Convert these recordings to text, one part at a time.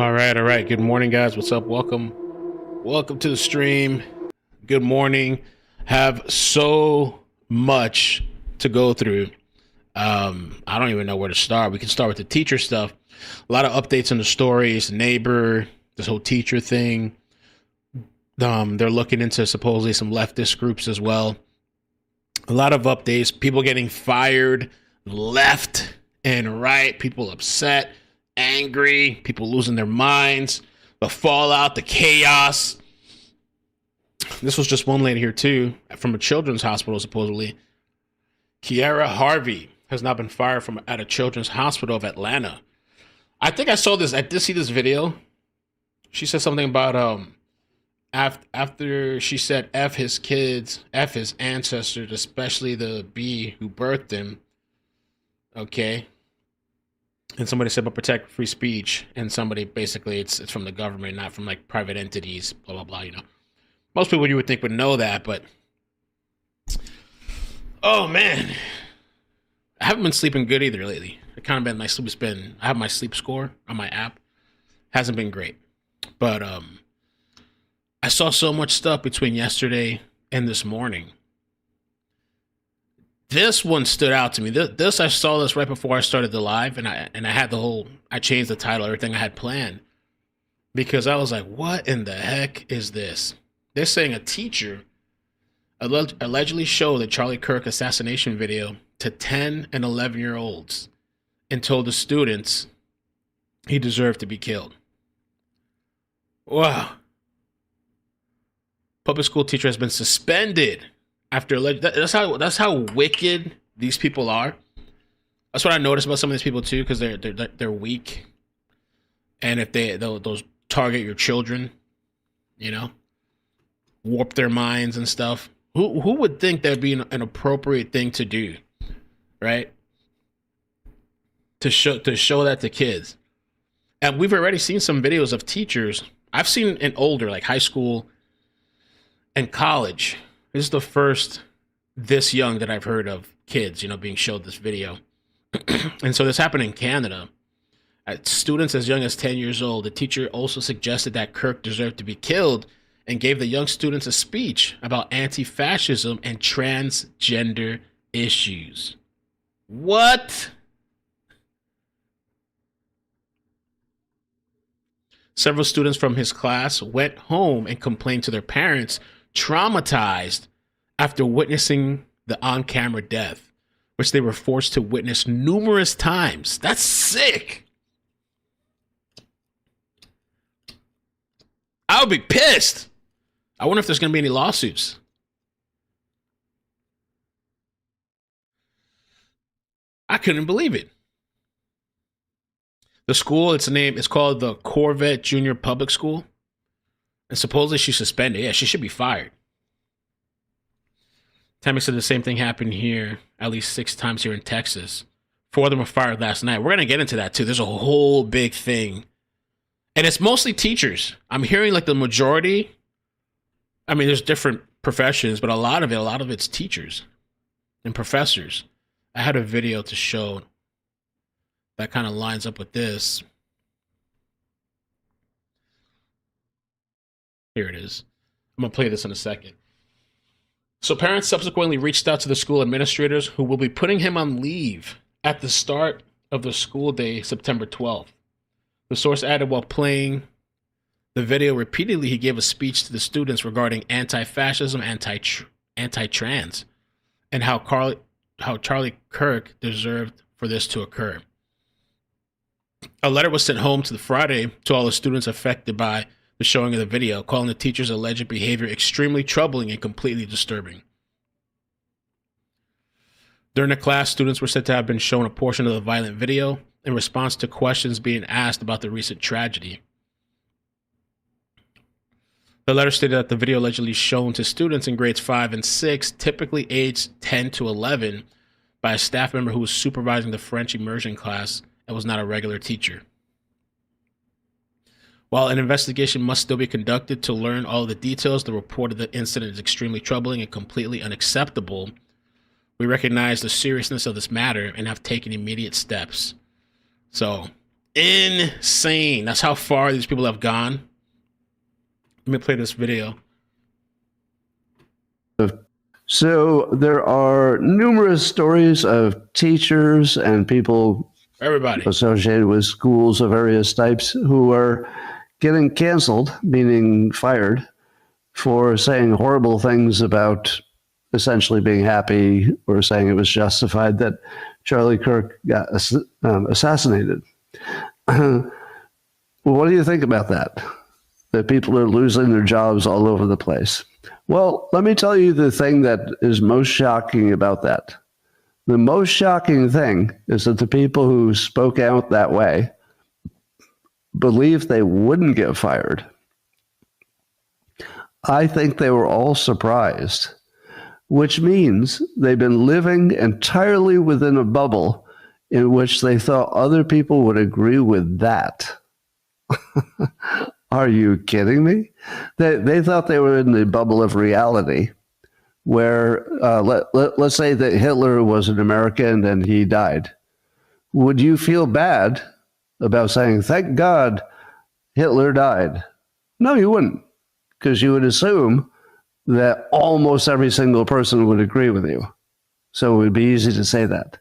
All right. Good morning, guys. What's up? Welcome to the stream. Good morning. Have so much to go through. I don't even know where to start. We can start with the teacher stuff. A lot of updates on the stories, neighbor, this whole teacher thing. They're looking into supposedly some leftist groups as well. A lot of updates. People getting fired left and right. People upset, angry. People losing their minds. The fallout, the chaos. This was just one lady here too, from a children's hospital supposedly. Kiara Harvey has now been fired from at a children's hospital of Atlanta. I think I saw this. I did see this video. She said something about after she said F his kids, F his ancestors, especially the B who birthed him. Okay. And somebody said, but protect free speech. And somebody basically, it's from the government, not from like private entities, blah, blah, blah, you know. Most people you would think would know that, but oh man. I haven't been sleeping good either lately. I kind of been, my sleep has been, I have my sleep score on my app. Hasn't been great. But I saw so much stuff between yesterday and this morning. This one stood out to me. I saw this right before I started the live, and I had I changed the title, everything I had planned, because I was like, what in the heck is this? They're saying a teacher allegedly showed the Charlie Kirk assassination video to 10 and 11-year-olds and told the students he deserved to be killed. Wow. Public school teacher has been suspended after that's how wicked these people are. That's what I noticed about some of these people too, because they're weak, and if they'll target your children, you know, warp their minds and stuff. Who would think that'd be an appropriate thing to do, right? To show that to kids, and we've already seen some videos of teachers. I've seen in older, like high school and college. This is the first this young that I've heard of kids, you know, being showed this video. And so this happened in Canada. At students as young as 10 years old, the teacher also suggested that Kirk deserved to be killed and gave the young students a speech about anti-fascism and transgender issues. What? Several students from his class went home and complained to their parents, traumatized after witnessing the on-camera death, which they were forced to witness numerous times. That's sick. I would be pissed. I wonder if there's going to be any lawsuits. I couldn't believe it. The school, it's called the Corvette Junior Public School. And supposedly she's suspended. Yeah, she should be fired. Tammy said the same thing happened here at least 6 times here in Texas. 4 of them were fired last night. We're going to get into that too. There's a whole big thing. And it's mostly teachers. I'm hearing like the majority. I mean, there's different professions, but a lot of it's teachers and professors. I had a video to show that kind of lines up with this. Here it is. I'm going to play this in a second. So parents subsequently reached out to the school administrators, who will be putting him on leave at the start of the school day, September 12th. The source added, while playing the video repeatedly, he gave a speech to the students regarding anti-fascism, anti-trans, and how Charlie Kirk deserved for this to occur. A letter was sent home to the Friday to all the students affected by the showing of the video, calling the teacher's alleged behavior extremely troubling and completely disturbing. During the class, students were said to have been shown a portion of the violent video in response to questions being asked about the recent tragedy. The letter stated that the video allegedly shown to students in grades 5 and 6, typically aged 10 to 11, by a staff member who was supervising the French immersion class and was not a regular teacher. While an investigation must still be conducted to learn all the details, the report of the incident is extremely troubling and completely unacceptable. We recognize the seriousness of this matter and have taken immediate steps. So Insane. That's how far these people have gone. Let me play this video. So there are numerous stories of teachers and people associated with schools of various types who are getting canceled, meaning fired, for saying horrible things about essentially being happy or saying it was justified that Charlie Kirk got assassinated. What do you think about that? That people are losing their jobs all over the place. Well, let me tell you the thing that is most shocking about that. The most shocking thing is that the people who spoke out that way believed they wouldn't get fired. I think they were all surprised, which means they've been living entirely within a bubble in which they thought other people would agree with that. Are you kidding me? They thought they were in the bubble of reality where, let's say that Hitler was an American and he died. Would you feel bad about saying, thank God Hitler died? No, you wouldn't, because you would assume that almost every single person would agree with you. So it would be easy to say that.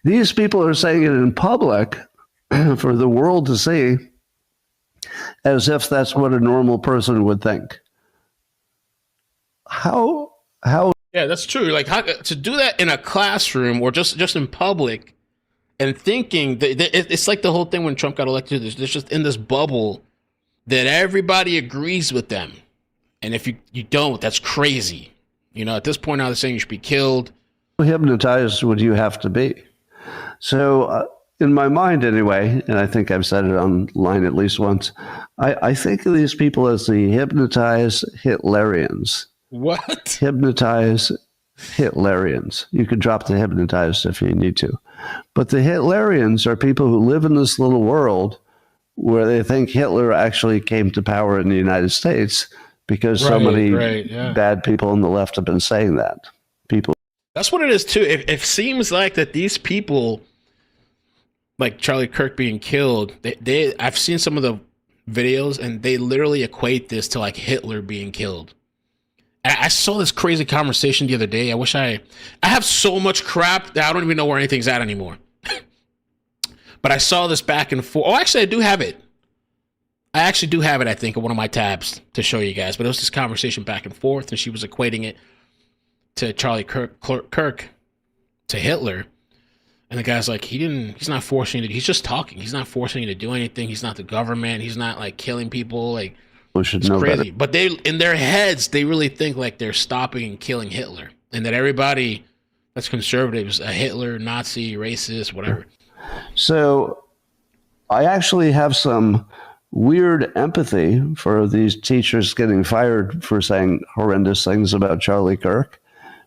These people are saying it in public for the world to see, as if that's what a normal person would think. How? Yeah, that's true. Like, how to do that in a classroom or just in public, and thinking that it's like the whole thing when Trump got elected. There's just in this bubble that everybody agrees with them, and if you don't, that's crazy. You know, at this point now they're saying you should be killed. How hypnotized would you have to be? So, in my mind anyway, and I think I've said it online at least once, I think of these people as the hypnotized Hitlerians. What? Hypnotized Hitlerians. You could drop the hypnotized if you need to. But the Hitlerians are people who live in this little world where they think Hitler actually came to power in the United States because so many bad people on the left have been saying that. That's what it is too. It seems like that these people, like Charlie Kirk being killed, I've seen some of the videos and they literally equate this to like Hitler being killed. I saw this crazy conversation the other day. I have so much crap that I don't even know where anything's at anymore. But I saw this back and forth. Oh, actually, I do have it. I actually do have it, I think, in one of my tabs to show you guys. But it was this conversation back and forth, and she was equating it to Charlie Kirk to Hitler. And the guy's like, he's not forcing you to, he's just talking. He's not forcing you to do anything. He's not the government. He's not like killing people. Like, it's crazy. But they, in their heads, they really think like they're stopping and killing Hitler, and that everybody that's conservative is a Hitler, Nazi, racist, whatever. So I actually have some weird empathy for these teachers getting fired for saying horrendous things about Charlie Kirk,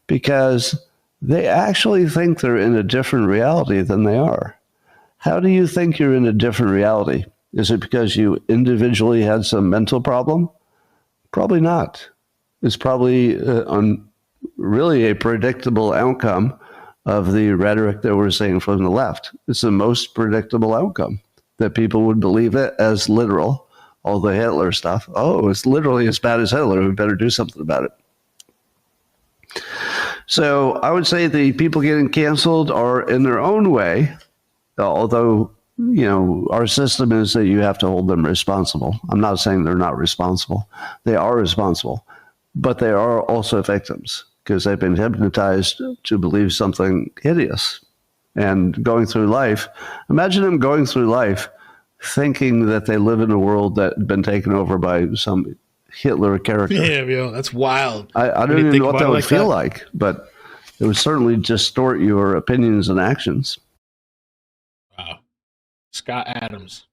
because they actually think they're in a different reality than they are. How do you think you're in a different reality? Is it because you individually had some mental problem? Probably not. It's probably really a predictable outcome of the rhetoric that we're seeing from the left. It's the most predictable outcome, that people would believe it as literal, all the Hitler stuff. Oh, it's literally as bad as Hitler. We better do something about it. So I would say the people getting canceled are in their own way, although, you know, our system is that you have to hold them responsible. I'm not saying they're not responsible. They are responsible, but they are also victims because they've been hypnotized to believe something hideous and going through life. Imagine them going through life thinking that they live in a world that had been taken over by some Hitler character. Yeah, yo, that's wild. I don't even know what that would feel like, but it would certainly distort your opinions and actions. Wow. Scott Adams.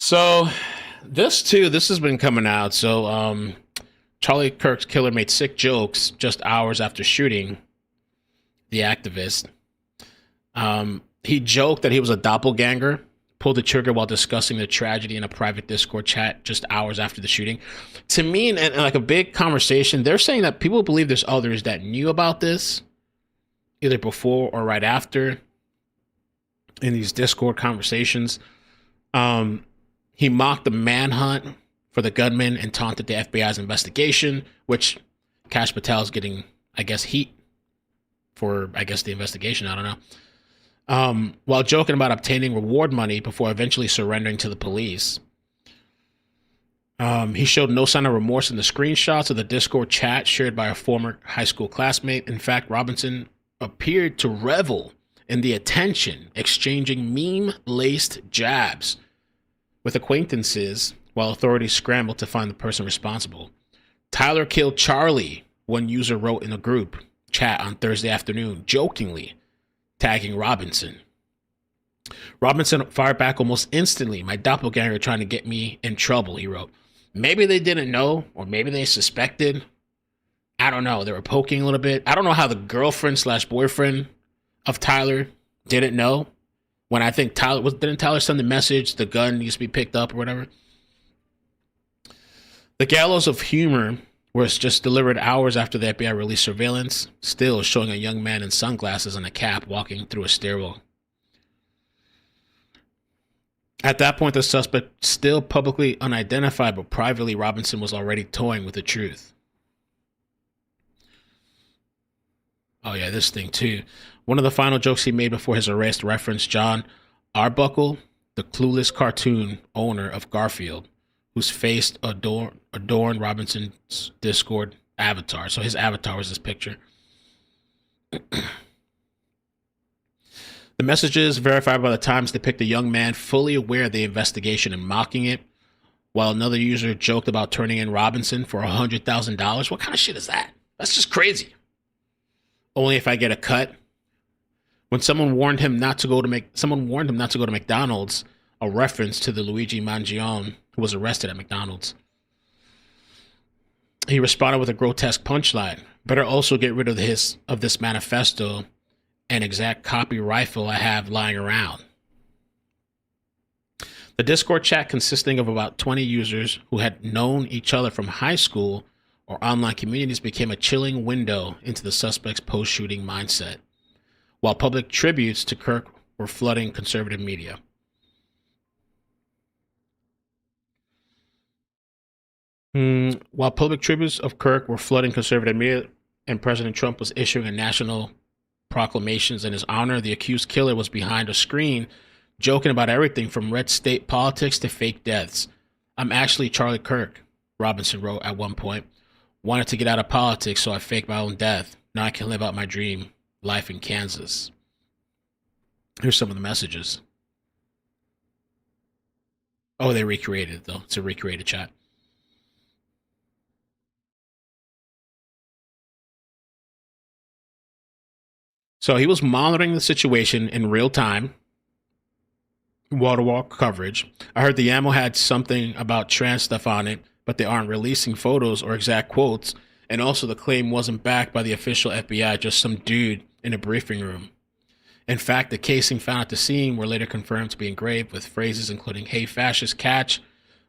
So this has been coming out. So Charlie Kirk's killer made sick jokes just hours after shooting the activist. He joked that he was a doppelganger, pulled the trigger while discussing the tragedy in a private Discord chat just hours after the shooting. To me, and like a big conversation, they're saying that people believe there's others that knew about this, either before or right after. in these Discord conversations. He mocked the manhunt for the gunman and taunted the FBI's investigation, which Kash Patel is getting, I guess, heat for, I guess, the investigation. I don't know. While joking about obtaining reward money before eventually surrendering to the police. He showed no sign of remorse in the screenshots of the Discord chat shared by a former high school classmate. In fact, Robinson appeared to revel in the attention, exchanging meme-laced jabs with acquaintances while authorities scrambled to find the person responsible. Tyler killed Charlie, one user wrote in a group chat on Thursday afternoon, jokingly tagging Robinson. Robinson fired back almost instantly. My doppelganger trying to get me in trouble, he wrote. Maybe they didn't know, or maybe they suspected. I don't know. They were poking a little bit. I don't know how the girlfriend / boyfriend of Tyler didn't know. When I think didn't Tyler send the message, the gun needs to be picked up or whatever? The gallows of humor was just delivered hours after the FBI released surveillance, still showing a young man in sunglasses and a cap walking through a stairwell. At that point, the suspect still publicly unidentified, but privately Robinson was already toying with the truth. Oh yeah, this thing too. One of the final jokes he made before his arrest referenced John Arbuckle, the clueless cartoon owner of Garfield, whose face adorned Robinson's Discord avatar. So his avatar was this picture. The messages verified by the Times depict a young man fully aware of the investigation and mocking it, while another user joked about turning in Robinson for $100,000. What kind of shit is that? That's just crazy. Only if I get a cut. When someone warned him not to go to McDonald's, a reference to the Luigi Mangione who was arrested at McDonald's. He responded with a grotesque punchline. Better also get rid of this manifesto and exact copy rifle I have lying around. The Discord chat, consisting of about 20 users who had known each other from high school or online communities, became a chilling window into the suspect's post-shooting mindset, while public tributes to Kirk were flooding conservative media. While public tributes of Kirk were flooding conservative media and President Trump was issuing a national proclamations in his honor, the accused killer was behind a screen joking about everything from red state politics to fake deaths. I'm actually Charlie Kirk, Robinson wrote at one point. Wanted to get out of politics, so I faked my own death. Now I can live out my dream life in Kansas. Here's some of the messages. Oh, they recreated it, though. It's a recreated chat. So he was monitoring the situation in real time, wall-to-wall coverage. I heard the ammo had something about trans stuff on it, but they aren't releasing photos or exact quotes. And also the claim wasn't backed by the official FBI, just some dude in a briefing room. In fact, the casing found at the scene were later confirmed to be engraved with phrases including "Hey fascist, catch,"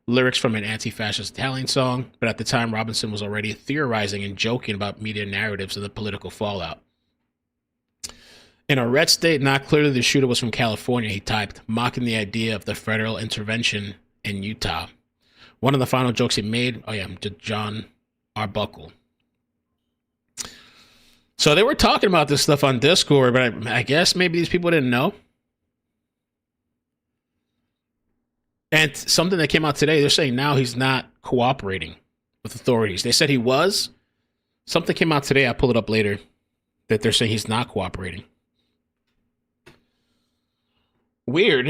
lyrics from an anti-fascist Italian song. But at the time, Robinson was already theorizing and joking about media narratives and the political fallout. In a red state not clear the shooter was from California, he typed, mocking the idea of the federal intervention in Utah. One of the final jokes he made, to John Arbuckle. So they were talking about this stuff on Discord, but I guess maybe these people didn't know. And something that came out today, they're saying now he's not cooperating with authorities. They said he was. Something came out today, I'll pull it up later, that they're saying he's not cooperating. Weird.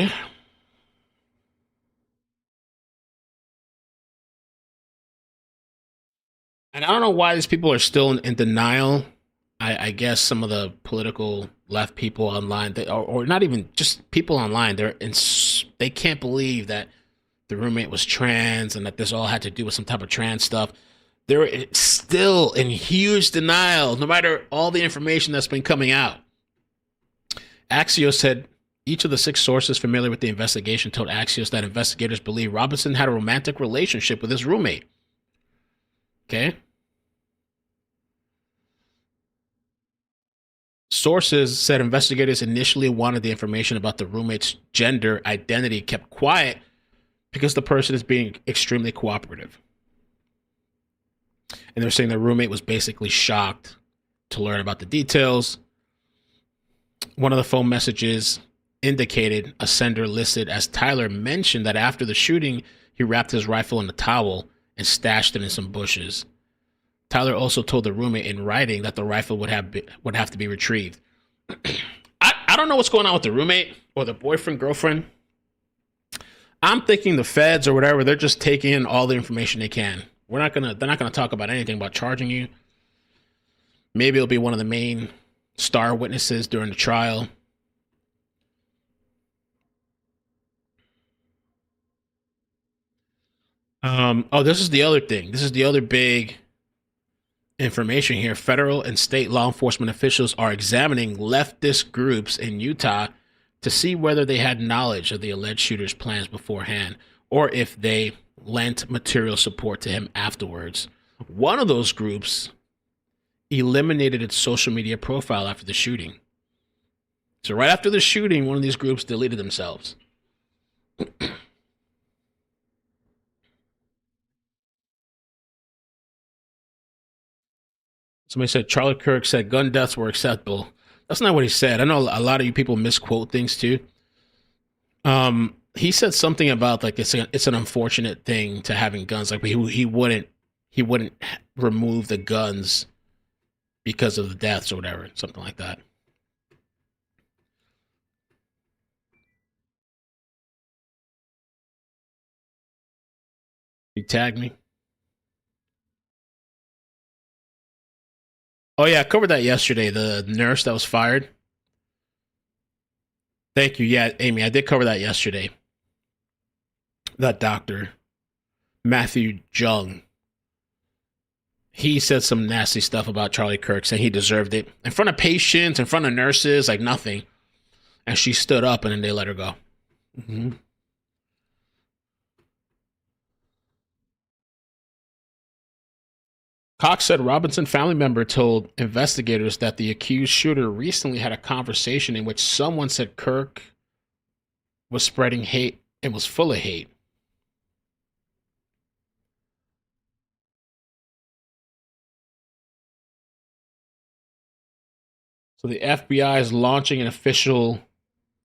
And I don't know why these people are still in denial. I guess some of the political left people online, or not even just people online, they can't believe that the roommate was trans and that this all had to do with some type of trans stuff. They're still in huge denial, no matter all the information that's been coming out. Axios said each of the 6 sources familiar with the investigation told Axios that investigators believe Robinson had a romantic relationship with his roommate. Okay. Sources said investigators initially wanted the information about the roommate's gender identity kept quiet because the person is being extremely cooperative. And they're saying the roommate was basically shocked to learn about the details. One of the phone messages indicated a sender listed as Tyler mentioned that after the shooting, he wrapped his rifle in a towel and stashed it in some bushes. Tyler also told the roommate in writing that the rifle would have to be retrieved. I don't know what's going on with the roommate or the boyfriend, girlfriend. I'm thinking the feds or whatever, they're just taking in all the information they can. They're not gonna talk about anything about charging you. Maybe it'll be one of the main star witnesses during the trial. This is the other thing. This is the other big information here. Federal and state law enforcement officials are examining leftist groups in Utah to see whether they had knowledge of the alleged shooter's plans beforehand or if they lent material support to him afterwards. One of those groups eliminated its social media profile after the shooting. So right after the shooting, one of these groups deleted themselves. Somebody said Charlie Kirk said gun deaths were acceptable. That's not what he said. I know a lot of you people misquote things too. He said something about like it's an unfortunate thing to having guns. Like he wouldn't remove the guns because of the deaths or whatever, something like that. You tagged me. Oh yeah, I covered that yesterday. The nurse that was fired. Thank you. Yeah, Amy, I did cover that yesterday. That doctor, Matthew Jung, he said some nasty stuff about Charlie Kirk, saying he deserved it in front of patients, in front of nurses, like nothing. And she stood up, and then they let her go. Mm-hmm. Cox said Robinson family member told investigators that the accused shooter recently had a conversation in which someone said Kirk was spreading hate and was full of hate. So the FBI is launching an official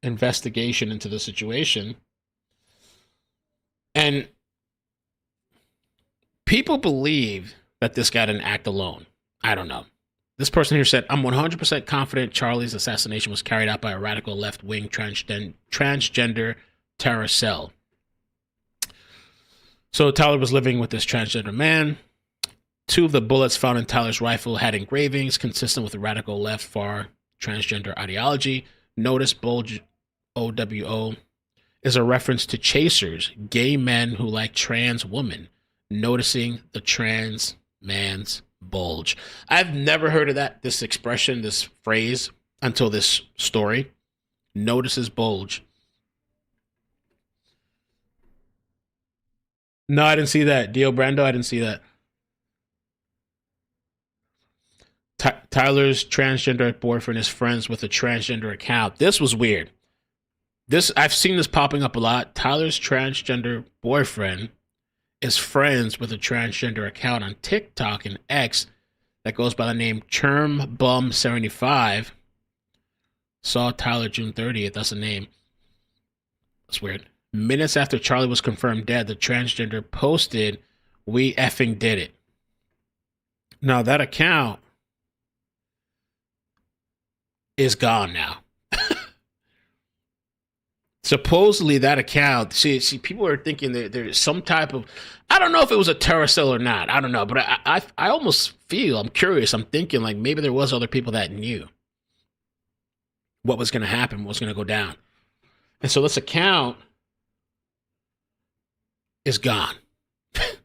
investigation into the situation. And people believe that this guy didn't act alone. I don't know. This person here said, I'm 100% confident Charlie's assassination was carried out by a radical left-wing transgender terror cell. So Tyler was living with this transgender man. 2 of the bullets found in Tyler's rifle had engravings consistent with the radical left far transgender ideology. Notice bulge OWO is a reference to chasers, gay men who like trans women, noticing the trans man's bulge. I've never heard of this expression, this phrase until this story. Notices bulge. No, I didn't see that. Dio Brando, I didn't see that. Tyler's transgender boyfriend is friends with a transgender account. This was weird. I've seen this popping up a lot. Tyler's transgender boyfriend is friends with a transgender account on TikTok and X that goes by the name ChermBum75. Saw Tyler June 30th. That's a name. That's weird. Minutes after Charlie was confirmed dead, the transgender posted, "We effing did it." Now that account is gone now. Supposedly that account, see, people are thinking that there's some type of, I don't know if it was a terror cell or not. I don't know, but I almost feel, I'm curious. I'm thinking like maybe there was other people that knew what was going to happen, what was going to go down. And so this account is gone. But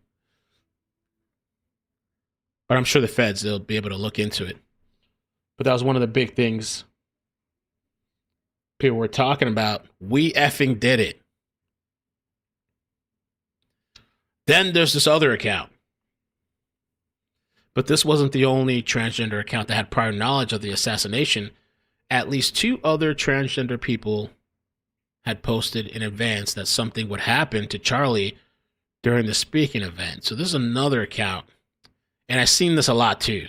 I'm sure the feds, they'll be able to look into it. But that was one of the big things people were talking about. We effing did it. Then there's this other account. But this wasn't the only transgender account that had prior knowledge of the assassination. at least 2 other transgender people had posted in advance that something would happen to Charlie during the speaking event. So this is another account. And I've seen this a lot too.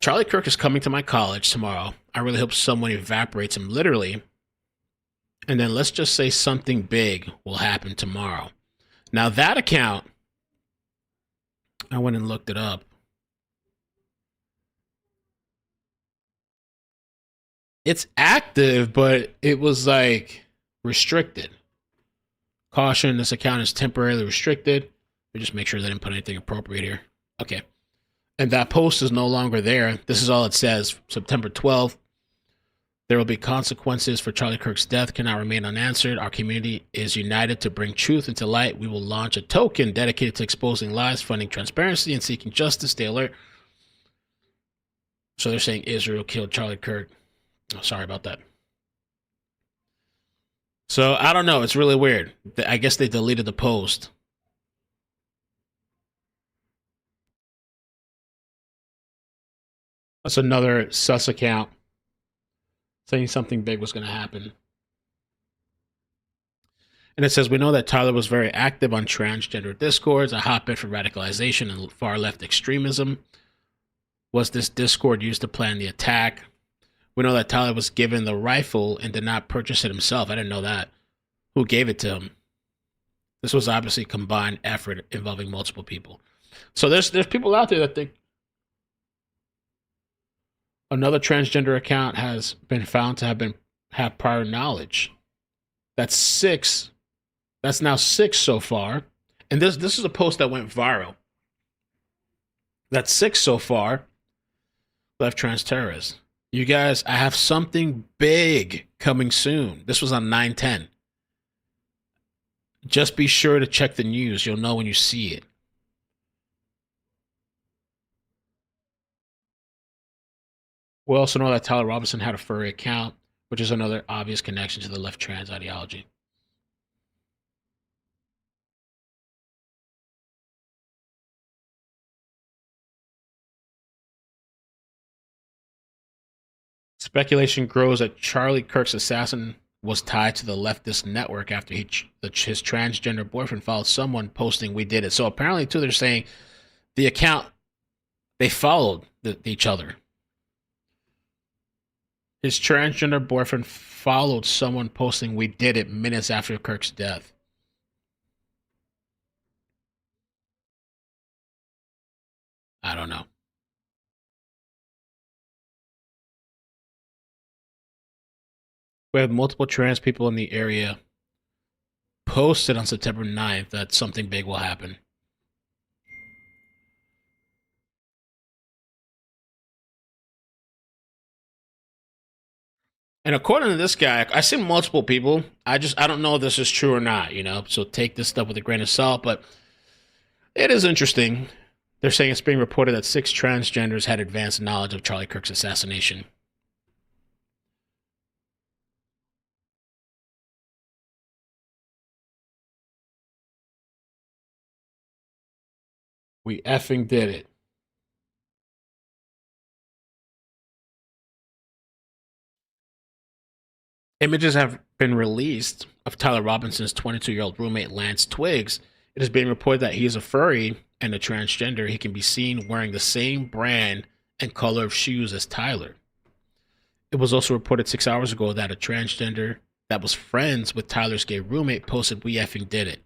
Charlie Kirk is coming to my college tomorrow. I really hope someone evaporates him literally. And then let's just say something big will happen tomorrow. Now that account, I went and looked it up. It's active, but it was like restricted. Caution, this account is temporarily restricted. We just make sure they didn't put anything appropriate here. Okay. And that post is no longer there. This is all it says. September 12th. There will be consequences for Charlie Kirk's death cannot remain unanswered. Our community is united to bring truth into light. We will launch a token dedicated to exposing lies, funding transparency, and seeking justice. Stay alert. So they're saying Israel killed Charlie Kirk. Oh, sorry about that. So I don't know. It's really weird. I guess they deleted the post. That's another sus account saying something big was going to happen. And it says, we know that Tyler was very active on transgender discords, a hotbed for radicalization and far left extremism. Was this discord used to plan the attack? We know that Tyler was given the rifle and did not purchase it himself. I didn't know that. Who gave it to him? This was obviously a combined effort involving multiple people. So there's people out there that think another transgender account has been found to have prior knowledge. That's 6. That's now 6 so far. And this is a post that went viral. That's 6 so far. Left trans terrorists. You guys, I have something big coming soon. This was on 9/10. Just be sure to check the news. You'll know when you see it. We also know that Tyler Robinson had a furry account, which is another obvious connection to the left trans ideology. Speculation grows that Charlie Kirk's assassin was tied to the leftist network after his transgender boyfriend followed someone posting "We did it." So apparently, too, they're saying the account, they followed each other. His transgender boyfriend followed someone posting "We did it" minutes after Kirk's death. I don't know. We have multiple trans people in the area posted on September 9th that something big will happen. And according to this guy, I've seen multiple people. I don't know if this is true or not, so take this stuff with a grain of salt, but it is interesting. They're saying it's being reported that 6 transgenders had advanced knowledge of Charlie Kirk's assassination. We effing did it. Images have been released of Tyler Robinson's 22-year-old roommate, Lance Twiggs. It is being reported that he is a furry and a transgender. He can be seen wearing the same brand and color of shoes as Tyler. It was also reported 6 hours ago that a transgender that was friends with Tyler's gay roommate posted, "We effing did it."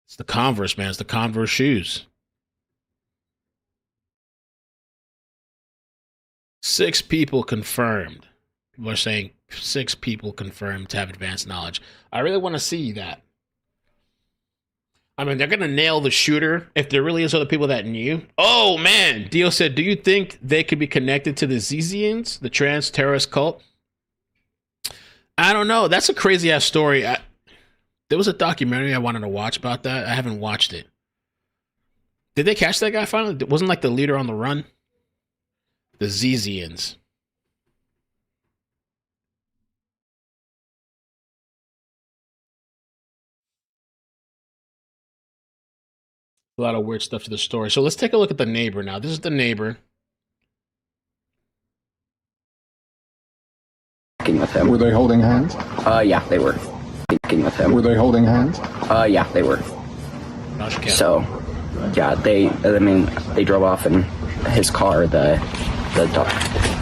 It's the Converse, man. It's the Converse shoes. 6 people confirmed. People are saying 6 people confirmed to have advanced knowledge. I really want to see that. I mean, they're going to nail the shooter if there really is other people that knew. Oh, man. Dio said, do you think they could be connected to the Zizians, the trans terrorist cult? I don't know. That's a crazy-ass story. There was a documentary I wanted to watch about that. I haven't watched it. Did they catch that guy finally? Wasn't like the leader on the run? The Zizians. A lot of weird stuff to the story. So let's take a look at the neighbor now. This is the neighbor. With him. Were they holding hands? Yeah, they were. With him. Were they holding hands? Yeah, they were. So, yeah, they drove off in his car, the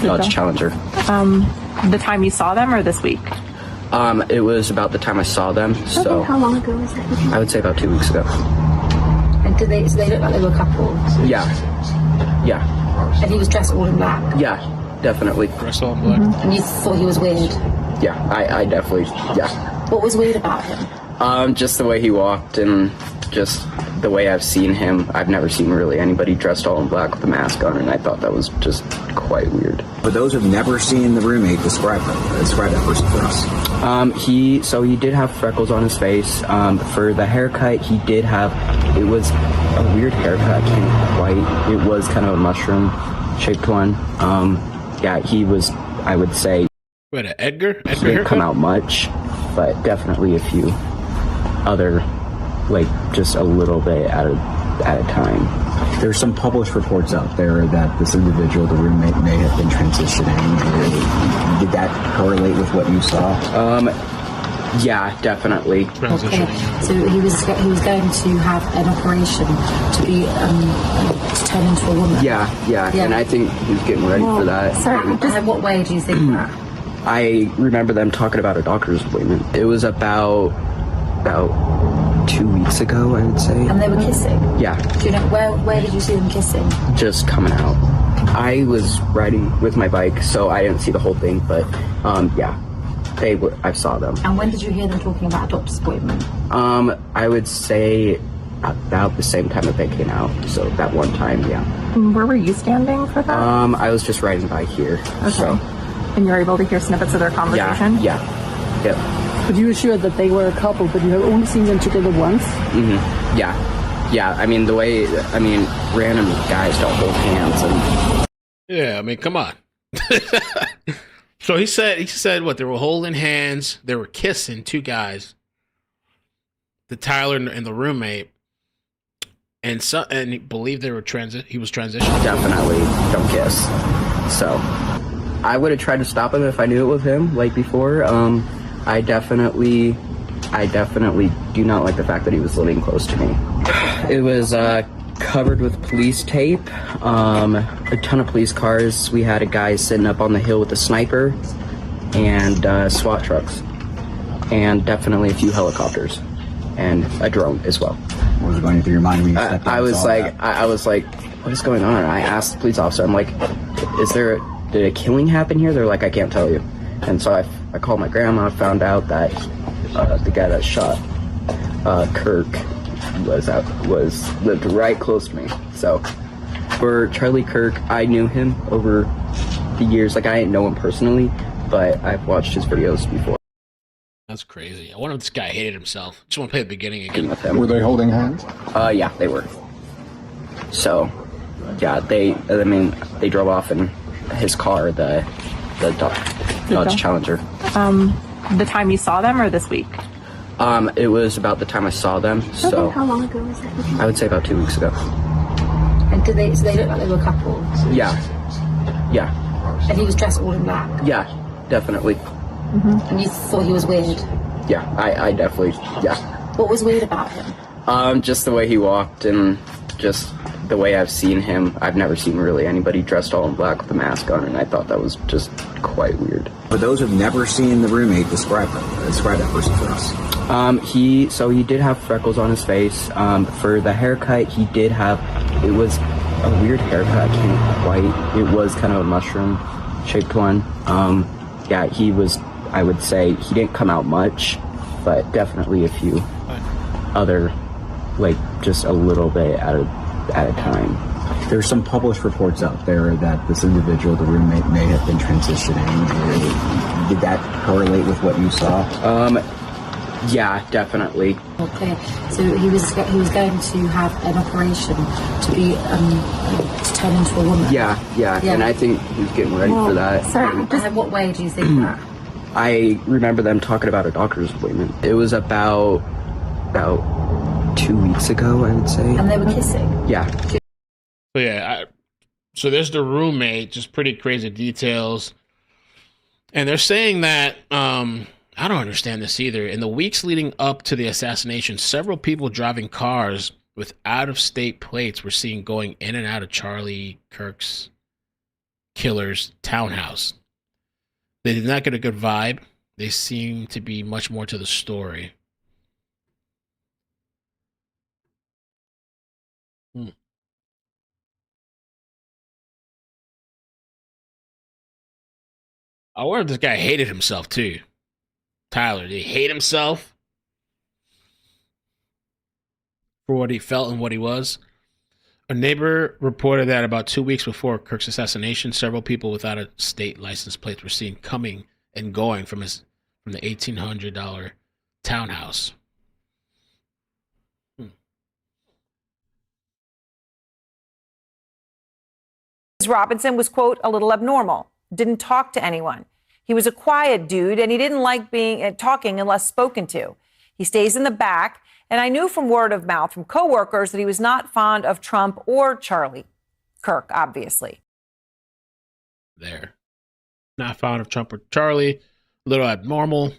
Dodge Challenger. The time you saw them, or this week? It was about the time I saw them. So how long ago was that? I would say about 2 weeks ago. And so they looked like they were a couple? Yeah. Yeah. And he was dressed all in black? Yeah, definitely. Dressed all in black. And you thought he was weird? Yeah, I definitely, yeah. What was weird about him? Just the way he walked and just the way I've seen him. I've never seen really anybody dressed all in black with a mask on, and I thought that was just quite weird. For those who've never seen the roommate, describe that person for us. He did have freckles on his face. For the haircut, it was a weird haircut. It was kind of a mushroom shaped one. Yeah, he was, I would say, Wait, Edgar? He didn't come out much, but definitely a few other, like, just a little bit at a time. There's some published reports out there that this individual, the roommate, may have been transitioning. Did that correlate with what you saw? Yeah, definitely. Transition. Okay. So he was going to have an operation to be to turn into a woman. Yeah, and I think he's getting ready for that. Sorry, in what way do you think that? I remember them talking about a doctor's appointment. It was about 2 weeks ago, I would say. And they were kissing? Yeah. Do you know where did you see them kissing? Just coming out. I was riding with my bike, so I didn't see the whole thing, but yeah, I saw them. And when did you hear them talking about a doctor's appointment? I would say about the same time that they came out. So that one time, yeah. Where were you standing for that? I was just riding by here. Okay. So. And you were able to hear snippets of their conversation? Yeah. But you were sure that they were a couple, but you have only seen them together once? Mm-hmm. Yeah. I mean, random guys don't hold hands. And Yeah, I mean, come on. So he said what? They were holding hands. They were kissing, two guys. The Tyler and the roommate. And he believed they were he was transitioning. Definitely don't kiss. So I would have tried to stop him if I knew it was him, like before. I definitely do not like the fact that he was living close to me. It was covered with police tape, a ton of police cars. We had a guy sitting up on the hill with a sniper, and SWAT trucks, and definitely a few helicopters, and a drone as well. What was going through your mind when you stepped out? I was like, what is going on? I asked the police officer, I'm like, did a killing happen here? They're like, I can't tell you. And so I called my grandma, found out that the guy that shot Kirk lived right close to me. So for Charlie Kirk, I knew him over the years. Like, I didn't know him personally, but I've watched his videos before. That's crazy. I wonder if this guy hated himself. Just want to play the beginning again. With him. Were they holding hands? Yeah, they were. So, yeah, they drove off in his car, the Dodge Challenger. The time you saw them, or this week? It was about the time I saw them. So how long ago was that? I would say about 2 weeks ago. And they looked like they were a couple? Yeah. And he was dressed all in black? Yeah, definitely. Mm-hmm. And you thought he was weird? Yeah, I definitely, yeah. What was weird about him? Just the way he walked and just the way I've seen him. I've never seen really anybody dressed all in black with a mask on, and I thought that was just quite weird. For those who've never seen the roommate, describe that person for us. He did have freckles on his face. For the haircut, it was a weird haircut. It was kind of a mushroom shaped one. Yeah, he was, I would say, he didn't come out much, but definitely a few other, like, just a little bit at a time. There's some published reports out there that this individual, the roommate, may have been transitioning. Did that correlate with what you saw? Yeah, definitely. Okay, so he was going to have an operation to be to turn into a woman. Yeah, and I think he's getting ready for that. And in what way do you think that? I remember them talking about a doctor's appointment. It was about 2 weeks ago, I would say. And they were kissing. Yeah. So yeah, so there's the roommate, just pretty crazy details. And they're saying that, I don't understand this either. In the weeks leading up to the assassination, several people driving cars with out-of-state plates were seen going in and out of Charlie Kirk's killer's townhouse. They did not get a good vibe. They seem to be much more to the story. I wonder if this guy hated himself too. Tyler, did he hate himself for what he felt and what he was? A neighbor reported that about 2 weeks before Kirk's assassination, several people without a state license plate were seen coming and going from the $1,800 townhouse. Robinson was, quote, a little abnormal, didn't talk to anyone. He was a quiet dude, and he didn't like talking unless spoken to. He stays in the back, and I knew from word of mouth from coworkers that he was not fond of Trump or Charlie Kirk, obviously. There. Not fond of Trump or Charlie, a little abnormal.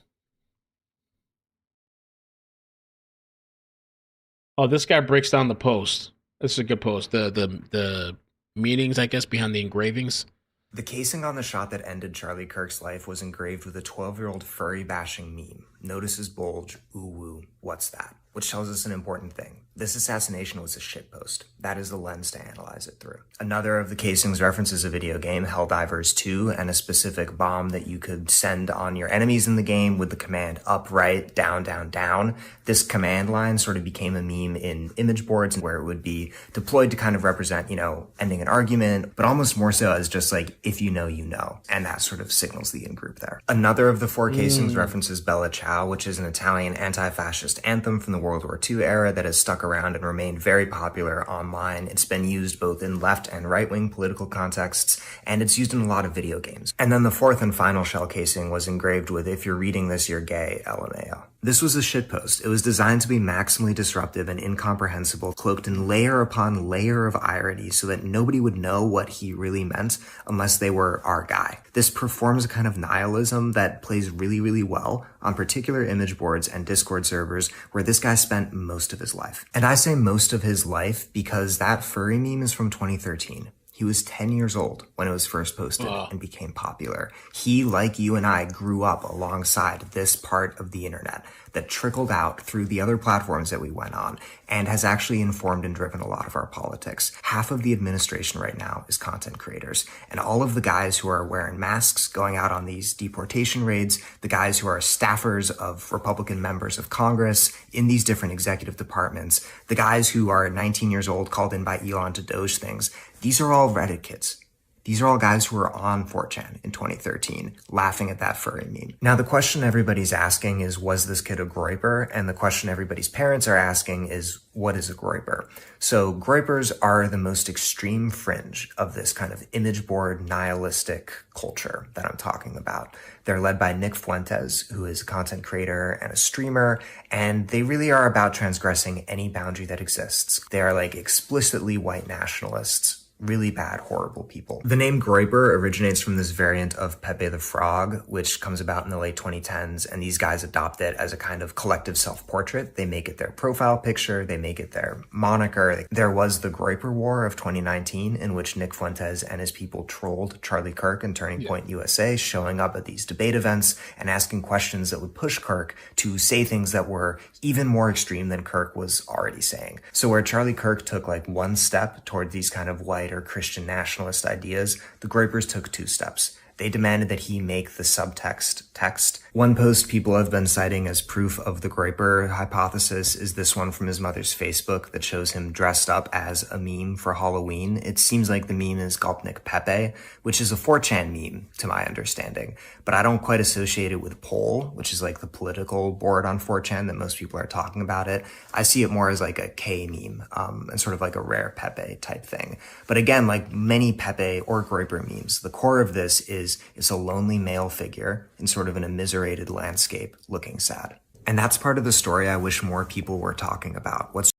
Oh, this guy breaks down the post. This is a good post. The meanings, I guess, behind the engravings. The casing on the shot that ended Charlie Kirk's life was engraved with a 12-year-old furry bashing meme. Notice his bulge, ooh woo, what's that? Which tells us an important thing. This assassination was a shitpost. That is the lens to analyze it through. Another of the casings references a video game, Helldivers 2, and a specific bomb that you could send on your enemies in the game with the command up, right, down, down, down. This command line sort of became a meme in image boards where it would be deployed to kind of represent, ending an argument, but almost more so as just like, if you know, you know. And that sort of signals the in-group there. Another of the 4 casings references Bella Ciao, which is an Italian anti-fascist anthem from the World War II era that has stuck around and remained very popular online. It's been used both in left and right-wing political contexts, and it's used in a lot of video games. And then the 4th and final shell casing was engraved with, if you're reading this, you're gay, LMAO. This was a shitpost. It was designed to be maximally disruptive and incomprehensible, cloaked in layer upon layer of irony so that nobody would know what he really meant unless they were our guy. This performs a kind of nihilism that plays really, really well on particular image boards and Discord servers where this guy spent most of his life. And I say most of his life because that furry meme is from 2013. He was 10 years old when it was first posted and became popular. He, like you and I, grew up alongside this part of the internet that trickled out through the other platforms that we went on and has actually informed and driven a lot of our politics. Half of the administration right now is content creators, and all of the guys who are wearing masks, going out on these deportation raids, the guys who are staffers of Republican members of Congress in these different executive departments, the guys who are 19 years old called in by Elon to doge things. These are all Reddit kids. These are all guys who were on 4chan in 2013, laughing at that furry meme. Now, the question everybody's asking is, was this kid a groiper? And the question everybody's parents are asking is, what is a groiper? So groipers are the most extreme fringe of this kind of image board nihilistic culture that I'm talking about. They're led by Nick Fuentes, who is a content creator and a streamer, and they really are about transgressing any boundary that exists. They are like explicitly white nationalists. Really bad, horrible people. The name Groiper originates from this variant of Pepe the Frog, which comes about in the late 2010s, and these guys adopt it as a kind of collective self-portrait. They make it their profile picture, they make it their moniker. There was the Groiper War of 2019, in which Nick Fuentes and his people trolled Charlie Kirk and Turning Point USA, showing up at these debate events and asking questions that would push Kirk to say things that were even more extreme than Kirk was already saying. So where Charlie Kirk took like one step toward these kind of white or Christian nationalist ideas, the Groipers took 2 steps. They demanded that he make the subtext text. One post people have been citing as proof of the Groyper hypothesis is this one from his mother's Facebook that shows him dressed up as a meme for Halloween. It seems like the meme is Gopnik Pepe, which is a 4chan meme, to my understanding. But I don't quite associate it with Poll, which is like the political board on 4chan that most people are talking about it. I see it more as like a K meme, and sort of like a rare Pepe type thing. But again, like many Pepe or Groyper memes, the core of this is it's a lonely male figure in sort of an immiserated landscape looking sad. And that's part of the story I wish more people were talking about. What's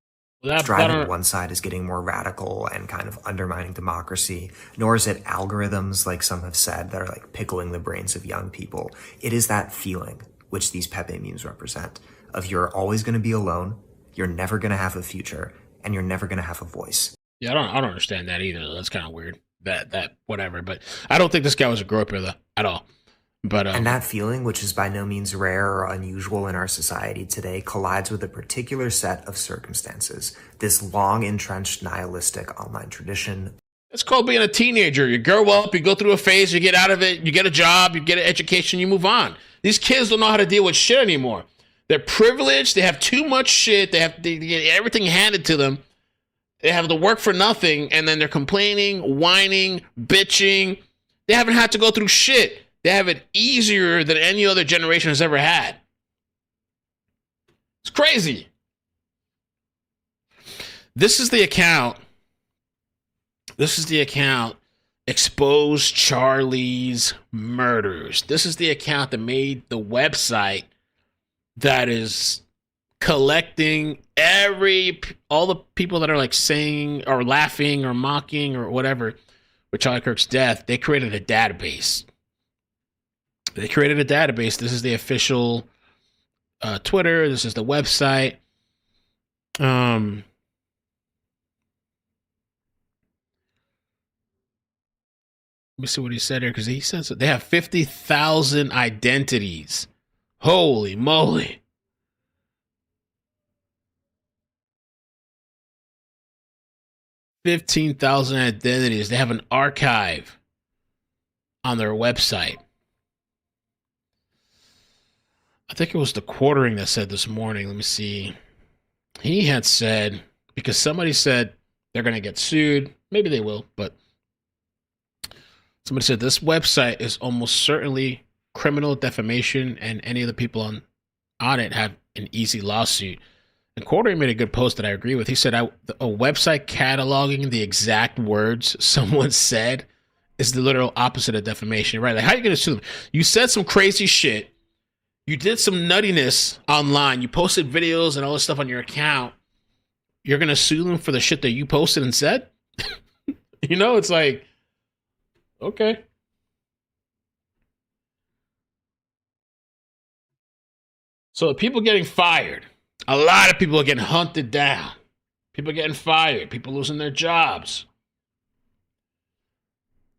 driving one side is getting more radical and kind of undermining democracy, nor is it algorithms, like some have said, that are like pickling the brains of young people. It is that feeling, which these Pepe memes represent, of you're always going to be alone, you're never going to have a future, and you're never going to have a voice. Yeah, I don't understand that either. That's kind of weird. That whatever, but I don't think this guy was a groper though at all. But and that feeling, which is by no means rare or unusual in our society today, collides with a particular set of circumstances. This long entrenched nihilistic online tradition. It's called being a teenager. You grow up, you go through a phase, you get out of it, you get a job, you get an education, you move on. These kids don't know how to deal with shit anymore. They're privileged. They have too much shit. They get everything handed to them. They have to work for nothing, and then they're complaining, whining, bitching. They haven't had to go through shit. They have it easier than any other generation has ever had. It's crazy. This is the account. Expose Charlie's murders. This is the account that made the website that is collecting all the people that are like saying or laughing or mocking or whatever with Charlie Kirk's death. They created a database. This is the official Twitter. This is the website. Let me see what he said here, because he says they have 50,000 identities. Holy moly. 15,000 identities. They have an archive on their website. I think it was the Quartering that said this morning. Let me see. He had said, because somebody said they're going to get sued. Maybe they will, but somebody said this website is almost certainly criminal defamation, and any of the people on it have an easy lawsuit. And Quartering made a good post that I agree with. He said a website cataloging the exact words someone said is the literal opposite of defamation, right? Like, how are you going to sue them? You said some crazy shit. You did some nuttiness online. You posted videos and all this stuff on your account. You're going to sue them for the shit that you posted and said? You know, it's like, okay. So people getting fired. A lot of people are getting hunted down. People are getting fired. People losing their jobs.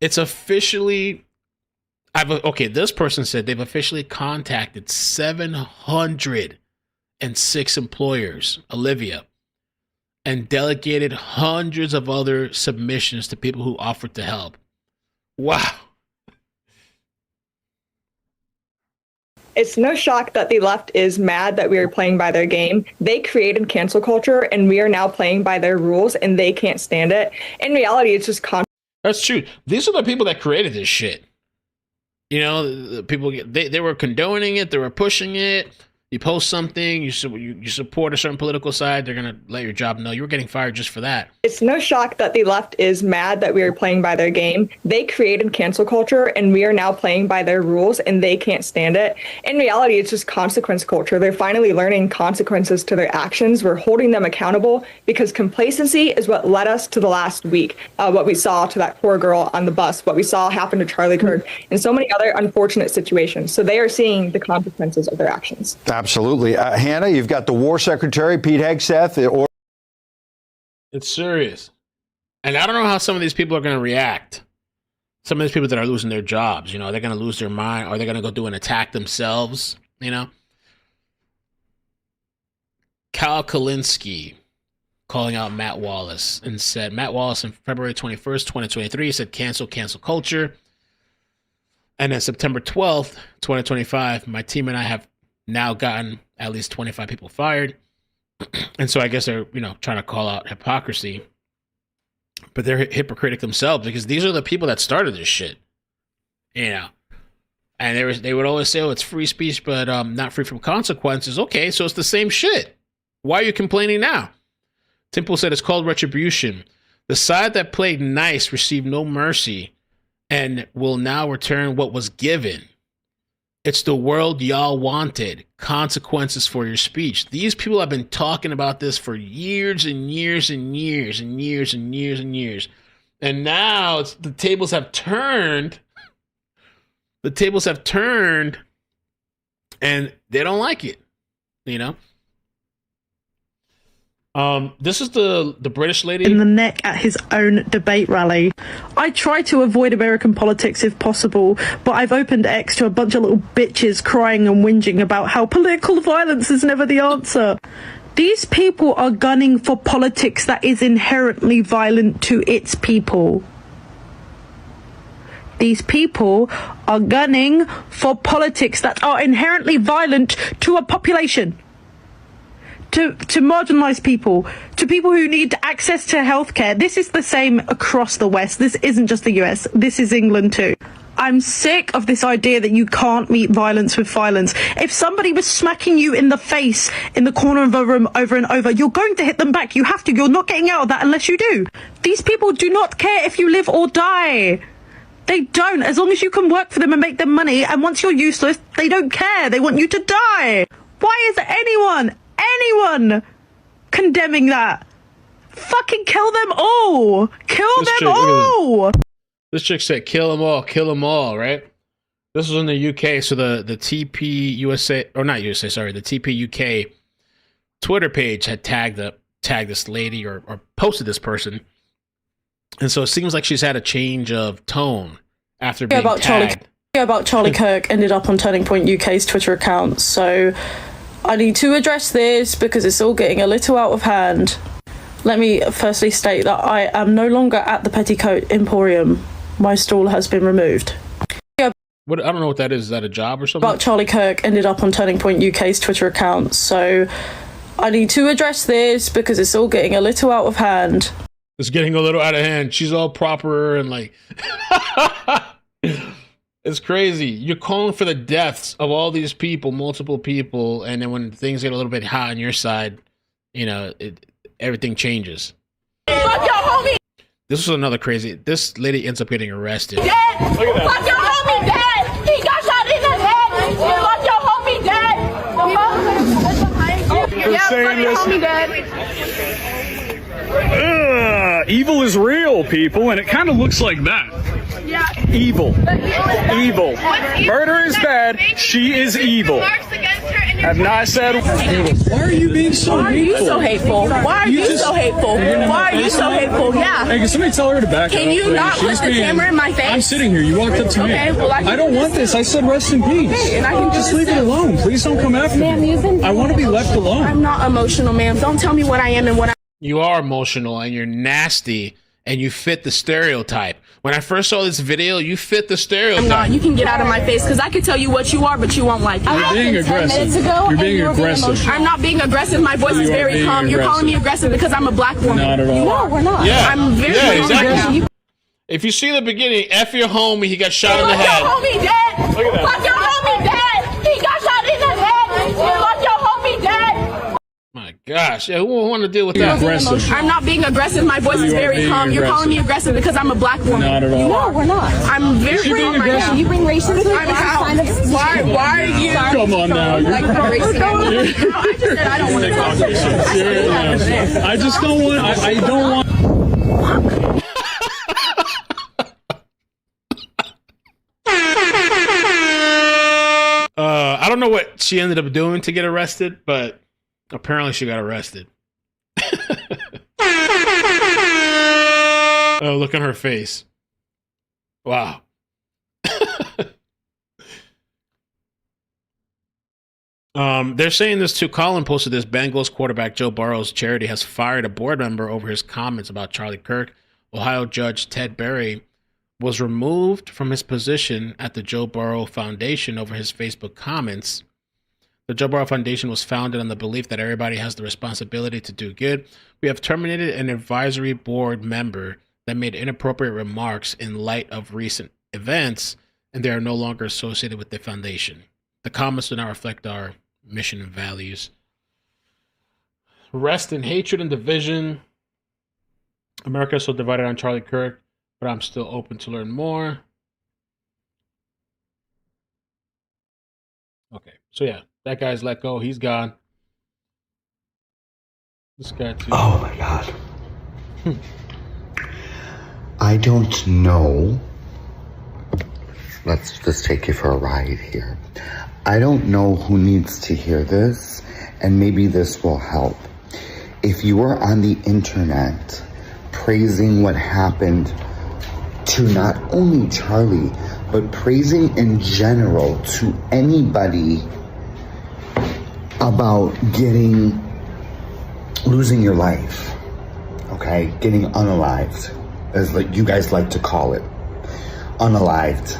It's officially... this person said they've officially contacted 706 employers, Olivia, and delegated hundreds of other submissions to people who offered to help. Wow. It's no shock that the left is mad that we are playing by their game. They created cancel culture, and we are now playing by their rules, and they can't stand it. In reality, it's just That's true. These are the people that created this shit. You know, the people they were condoning it, they were pushing it. You post something, you support a certain political side, they're gonna let your job know. You were getting fired just for that. It's no shock that the left is mad that we are playing by their game. They created cancel culture, and we are now playing by their rules, and they can't stand it. In reality, it's just consequence culture. They're finally learning consequences to their actions. We're holding them accountable because complacency is what led us to the last week. What we saw to that poor girl on the bus, what we saw happen to Charlie Kirk, and so many other unfortunate situations. So they are seeing the consequences of their actions. Absolutely. Hannah, you've got the War Secretary, Pete Hegseth. It's serious. And I don't know how some of these people are going to react. Some of these people that are losing their jobs, you know, they're going to lose their mind. Are they going to go do an attack themselves? You know? Kyle Kalinske calling out Matt Wallace and said, Matt Wallace on February 21st, 2023 said, cancel culture. And then September 12th, 2025, my team and I have now gotten at least 25 people fired. And so I guess they're, trying to call out hypocrisy. But they're hypocritic themselves because these are the people that started this shit. And they would always say, oh, it's free speech, but not free from consequences. Okay, so it's the same shit. Why are you complaining now? Temple said it's called retribution. The side that played nice received no mercy and will now return what was given. It's the world y'all wanted. Consequences for your speech. These people have been talking about this for years and years and years and years and years and years. And now the tables have turned. The tables have turned and they don't like it. This is the British lady in the neck at his own debate rally. I try to avoid American politics if possible, but I've opened X to a bunch of little bitches crying and whinging about how political violence is never the answer. These people are gunning for politics that is inherently violent to its people. These people are gunning for politics that are inherently violent to a population. To marginalised people, to people who need access to healthcare. This is the same across the West. This isn't just the US. This is England too. I'm sick of this idea that you can't meet violence with violence. If somebody was smacking you in the face in the corner of a room over and over, you're going to hit them back. You have to. You're not getting out of that unless you do. These people do not care if you live or die. They don't. As long as you can work for them and make them money, and once you're useless, they don't care. They want you to die. Why is anyone condemning that? Fucking kill them all. Kill them all. This chick said kill them all, right? This was in the UK, so the TP USA, or not USA, sorry, the TP UK Twitter page had tagged this lady or posted this person. And so it seems like she's had a change of tone after being tagged. About Charlie Kirk ended up on Turning Point UK's Twitter account, so I need to address this because it's all getting a little out of hand. Let me firstly state that I am no longer at the Petticoat Emporium. My stall has been removed. What, I don't know what that is. Is that a job or something? About Charlie Kirk ended up on Turning Point UK's Twitter account, so I need to address this because it's all getting a little out of hand. It's getting a little out of hand. She's all proper and like... It's crazy. You're calling for the deaths of all these people, multiple people, and then when things get a little bit hot on your side, everything changes. Fuck your homie! This was another crazy... This lady ends up getting arrested. Dead! Fuck your homie dead! He got shot in the head! Fuck your homie dead! Yeah, fuck your homie dead! Evil is real, people, and it kind of looks like that. Yeah. Evil. Evil. Murder is bad. She is evil. Have not said. Why are you being so hateful? Why are you so hateful? Why are you so hateful? Why are you so hateful? Yeah. Hey, can somebody tell her to back up? Can you not put the camera in my face? I'm sitting here. You walked up to me. Okay, well, I don't want this. I said rest in peace. Okay, and I can just leave it alone. Please don't come after me. I want to be left alone. I'm not emotional, ma'am. Don't tell me what I am and what I. You are emotional and you're nasty and you fit the stereotype. When I first saw this video, you fit the stereotype. I'm not. You can get out of my face because I can tell you what you are, but you won't like it. You're being aggressive. You're being aggressive. I'm not being aggressive. My voice is very calm. You're calling me aggressive because I'm a black woman. Not at all. No, we're not. Yeah. I'm very exactly. If you see the beginning, F your homie, he got shot in the head. Fuck your homie dead. Look at that. Fuck your homie dead. He got shot in the head. Fuck your homie dead. My gosh, yeah, who want to deal with that? I'm not being aggressive. My voice is very calm. You're calling me aggressive because I'm a black woman. Not at all. No, we're not. I'm very calm right now. You bring racism to this? Why are you? Come on now. Like racist? I just said I don't want to talk to you. I just don't want. I don't want. I don't know what she ended up doing to get arrested, but apparently she got arrested. Oh, look at her face. Wow. They're saying this too. Colin posted this. Bengals quarterback Joe Burrow's charity has fired a board member over his comments about Charlie Kirk. Ohio Judge Ted Berry was removed from his position at the Joe Burrow Foundation over his Facebook comments. The Joe Burrow Foundation was founded on the belief that everybody has the responsibility to do good. We have terminated an advisory board member that made inappropriate remarks in light of recent events, and they are no longer associated with the foundation. The comments do not reflect our mission and values. Rest in hatred and division. America is so divided on Charlie Kirk, but I'm still open to learn more. Okay, so yeah, that guy's let go. He's gone. This guy too. Oh my God. I don't know. Let's just take you for a ride here. I don't know who needs to hear this, and maybe this will help. If you are on the internet praising what happened to not only Charlie, but praising in general to anybody about losing your life, okay? Getting unalived, as like you guys like to call it, unalived.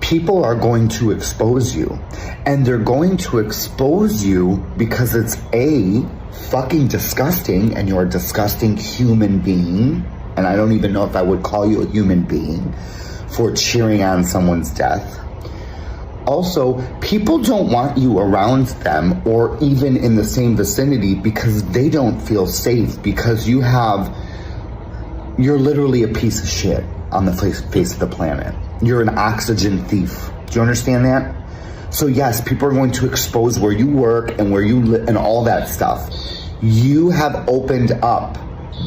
People are going to expose you, and they're going to expose you because it's fucking disgusting, and you're a disgusting human being, and I don't even know if I would call you a human being for cheering on someone's death. Also, people don't want you around them or even in the same vicinity because they don't feel safe, because you're literally a piece of shit on the face of the planet. You're an oxygen thief. Do you understand that? So yes, people are going to expose where you work and where you live and all that stuff. You have opened up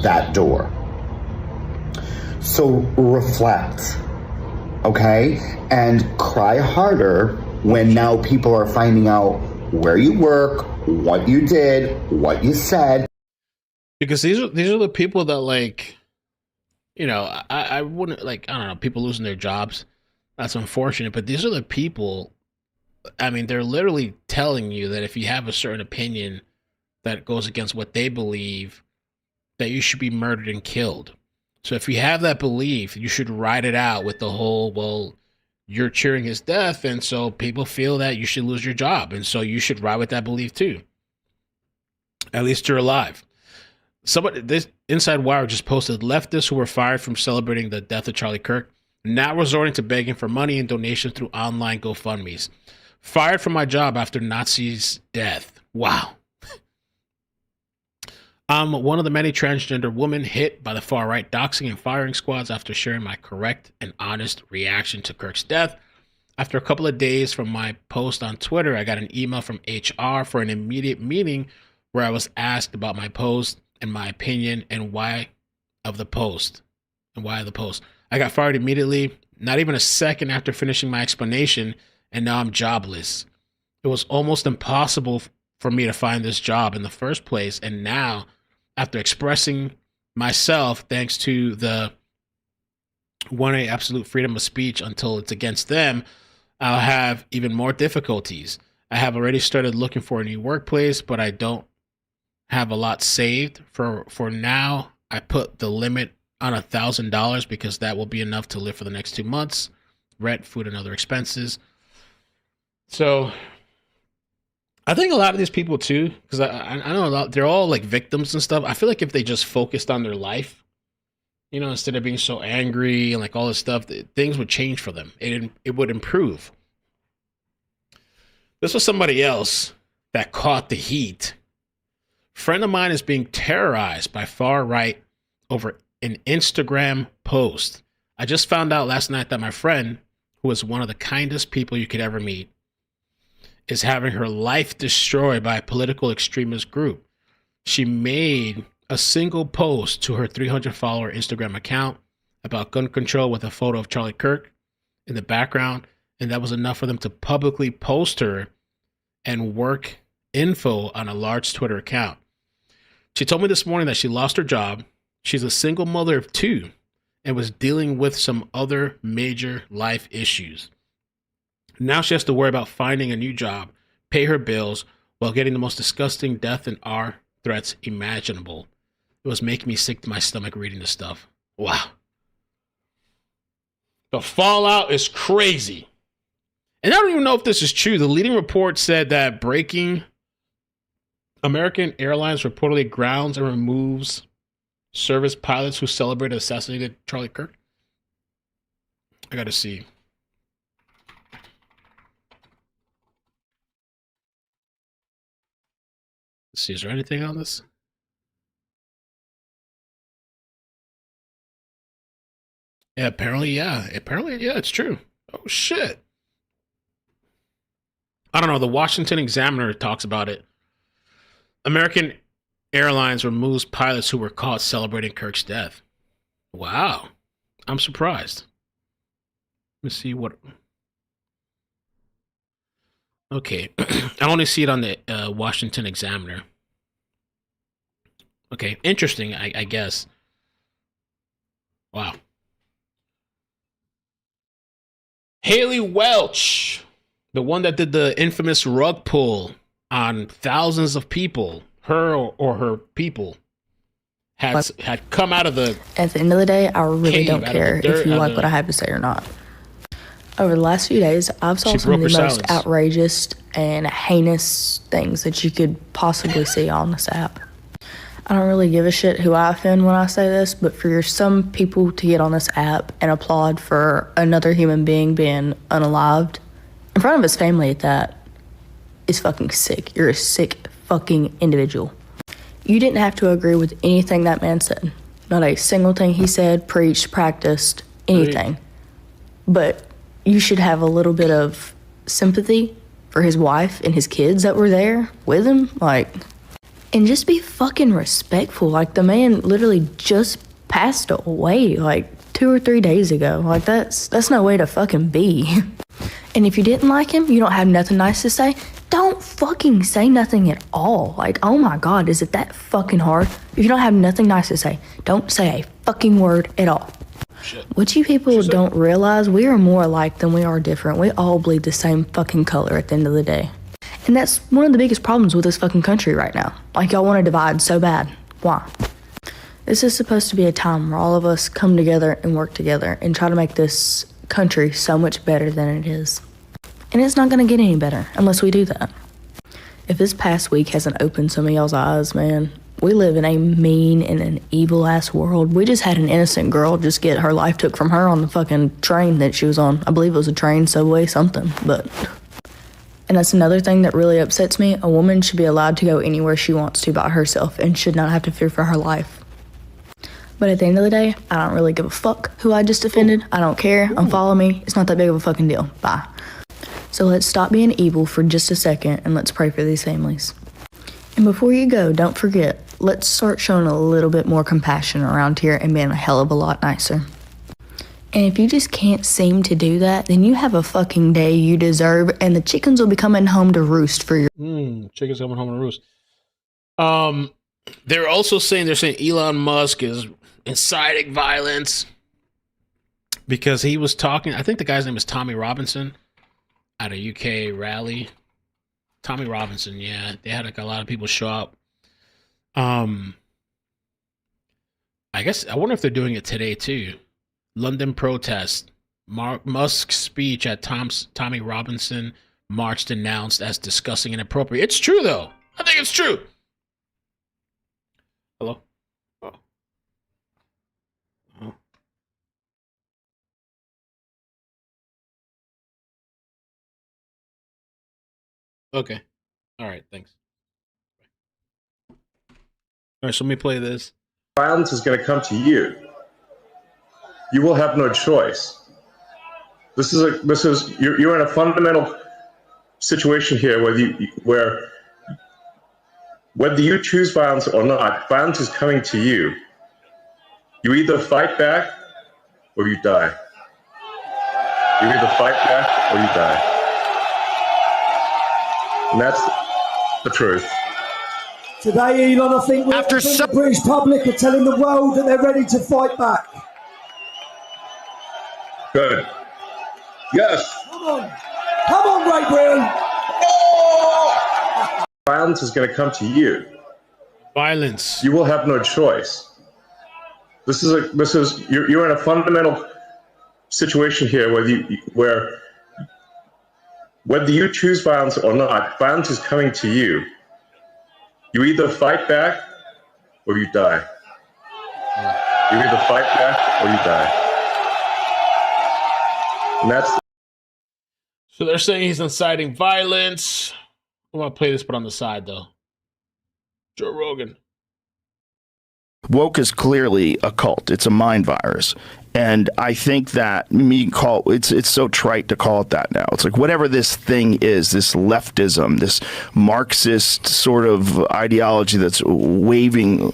that door. So reflect, okay? And cry harder when now people are finding out where you work, what you did, what you said. Because these are the people that, like, you know, I wouldn't, like, I don't know, people losing their jobs. That's unfortunate, but these are the people, I mean, they're literally telling you that if you have a certain opinion that goes against what they believe, that you should be murdered and killed. So if you have that belief, you should ride it out with the whole, well, you're cheering his death, and so people feel that you should lose your job, and so you should ride with that belief too. At least you're alive. This Inside Wire just posted leftists who were fired from celebrating the death of Charlie Kirk now resorting to begging for money and donations through online GoFundMes. Fired from my job after Nazi's death. Wow. I'm one of the many transgender women hit by the far-right doxing and firing squads after sharing my correct and honest reaction to Kirk's death. After a couple of days from my post on Twitter, I got an email from HR for an immediate meeting where I was asked about my post and my opinion and why of the post. I got fired immediately, not even a second after finishing my explanation, and now I'm jobless. It was almost impossible for me to find this job in the first place, and now, after expressing myself thanks to the 1A absolute freedom of speech until it's against them, I'll have even more difficulties. I have already started looking for a new workplace, but I don't have a lot saved. For now, I put the limit on $1,000 because that will be enough to live for the next 2 months, rent, food, and other expenses. So I think a lot of these people too, because I know a lot, they're all like victims and stuff. I feel like if they just focused on their life, you know, instead of being so angry and like all this stuff, things would change for them. It would improve. This was somebody else that caught the heat. Friend of mine is being terrorized by far right over an Instagram post. I just found out last night that my friend, who is one of the kindest people you could ever meet, is having her life destroyed by a political extremist group. She made a single post to her 300-follower Instagram account about gun control with a photo of Charlie Kirk in the background, and that was enough for them to publicly post her and work info on a large Twitter account. She told me this morning that she lost her job. She's a single mother of 2 and was dealing with some other major life issues. Now she has to worry about finding a new job, pay her bills, while getting the most disgusting death and R threats imaginable. It was making me sick to my stomach reading this stuff. Wow. The fallout is crazy. And I don't even know if this is true. The leading report said that American Airlines reportedly grounds and removes service pilots who celebrated assassinated Charlie Kirk. I got to see. Let's see, is there anything on this? Yeah, apparently, yeah. Apparently, yeah, it's true. Oh, shit. I don't know. The Washington Examiner talks about it. American Airlines removes pilots who were caught celebrating Kirk's death. Wow. I'm surprised. Let me see what... Okay. I only see it on the Washington Examiner. Okay. Interesting, I guess. Wow. Haley Welch, the one that did the infamous rug pull on thousands of people, her or her people, had come out of the... At the end of the day, I really don't care if you like what I have to say or not. Over the last few days, I've saw some of the most outrageous and heinous things that you could possibly see on this app. I don't really give a shit who I offend when I say this, but for some people to get on this app and applaud for another human being being unalived, in front of his family at that, is fucking sick. You're a sick fucking individual. You didn't have to agree with anything that man said. Not a single thing he said, preached, practiced, anything. But you should have a little bit of sympathy for his wife and his kids that were there with him. And just be fucking respectful. The man literally just passed away 2 or 3 days ago. That's no way to fucking be. And if you didn't like him, you don't have nothing nice to say, don't fucking say nothing at all. Oh my God, is it that fucking hard? If you don't have nothing nice to say, don't say a fucking word at all. Shit. What you people don't realize, we are more alike than we are different. We all bleed the same fucking color at the end of the day. And that's one of the biggest problems with this fucking country right now. Y'all want to divide so bad. Why? This is supposed to be a time where all of us come together and work together and try to make this country so much better than it is. And it's not going to get any better unless we do that. If this past week hasn't opened some of y'all's eyes, man, we live in a mean and an evil-ass world. We just had an innocent girl just get her life took from her on the fucking train that she was on. I believe it was a train, subway, something, but... And that's another thing that really upsets me. A woman should be allowed to go anywhere she wants to by herself and should not have to fear for her life. But at the end of the day, I don't really give a fuck who I just offended. I don't care. Unfollow me. It's not that big of a fucking deal. Bye. So let's stop being evil for just a second and let's pray for these families. And before you go, don't forget, let's start showing a little bit more compassion around here and being a hell of a lot nicer. And if you just can't seem to do that, then you have a fucking day you deserve, and the chickens will be coming home to roost for your... Chickens coming home to roost. They're also saying, Elon Musk is inciting violence because he was talking, I think the guy's name is Tommy Robinson at a UK rally. Tommy Robinson, yeah. They had a lot of people show up. I guess, I wonder if they're doing it today too. London protest. Musk's speech at Tommy Robinson march denounced as disgusting and inappropriate. It's true, though. I think it's true. Hello? Oh. Oh. Okay. All right, thanks. All right, so let me play this. Violence is going to come to you. You will have no choice. You're in a fundamental situation here where whether you choose violence or not, violence is coming to you. You either fight back or you die. You either fight back or you die. And that's the truth. Today, Elon, I think the British public are telling the world that they're ready to fight back. Good. Yes. Come on, Great Britain. Violence is going to come to you. Violence. You will have no choice. You're in a fundamental situation here where whether you choose violence or not, violence is coming to you. You either fight back or you die. You either fight back or you die. And that's. So they're saying he's inciting violence. I want to play this, but on the side though. Joe Rogan. Woke is clearly a cult. It's a mind virus. And I think that it's so trite to call it that now. It's like whatever this thing is, this leftism, this Marxist sort of ideology that's waving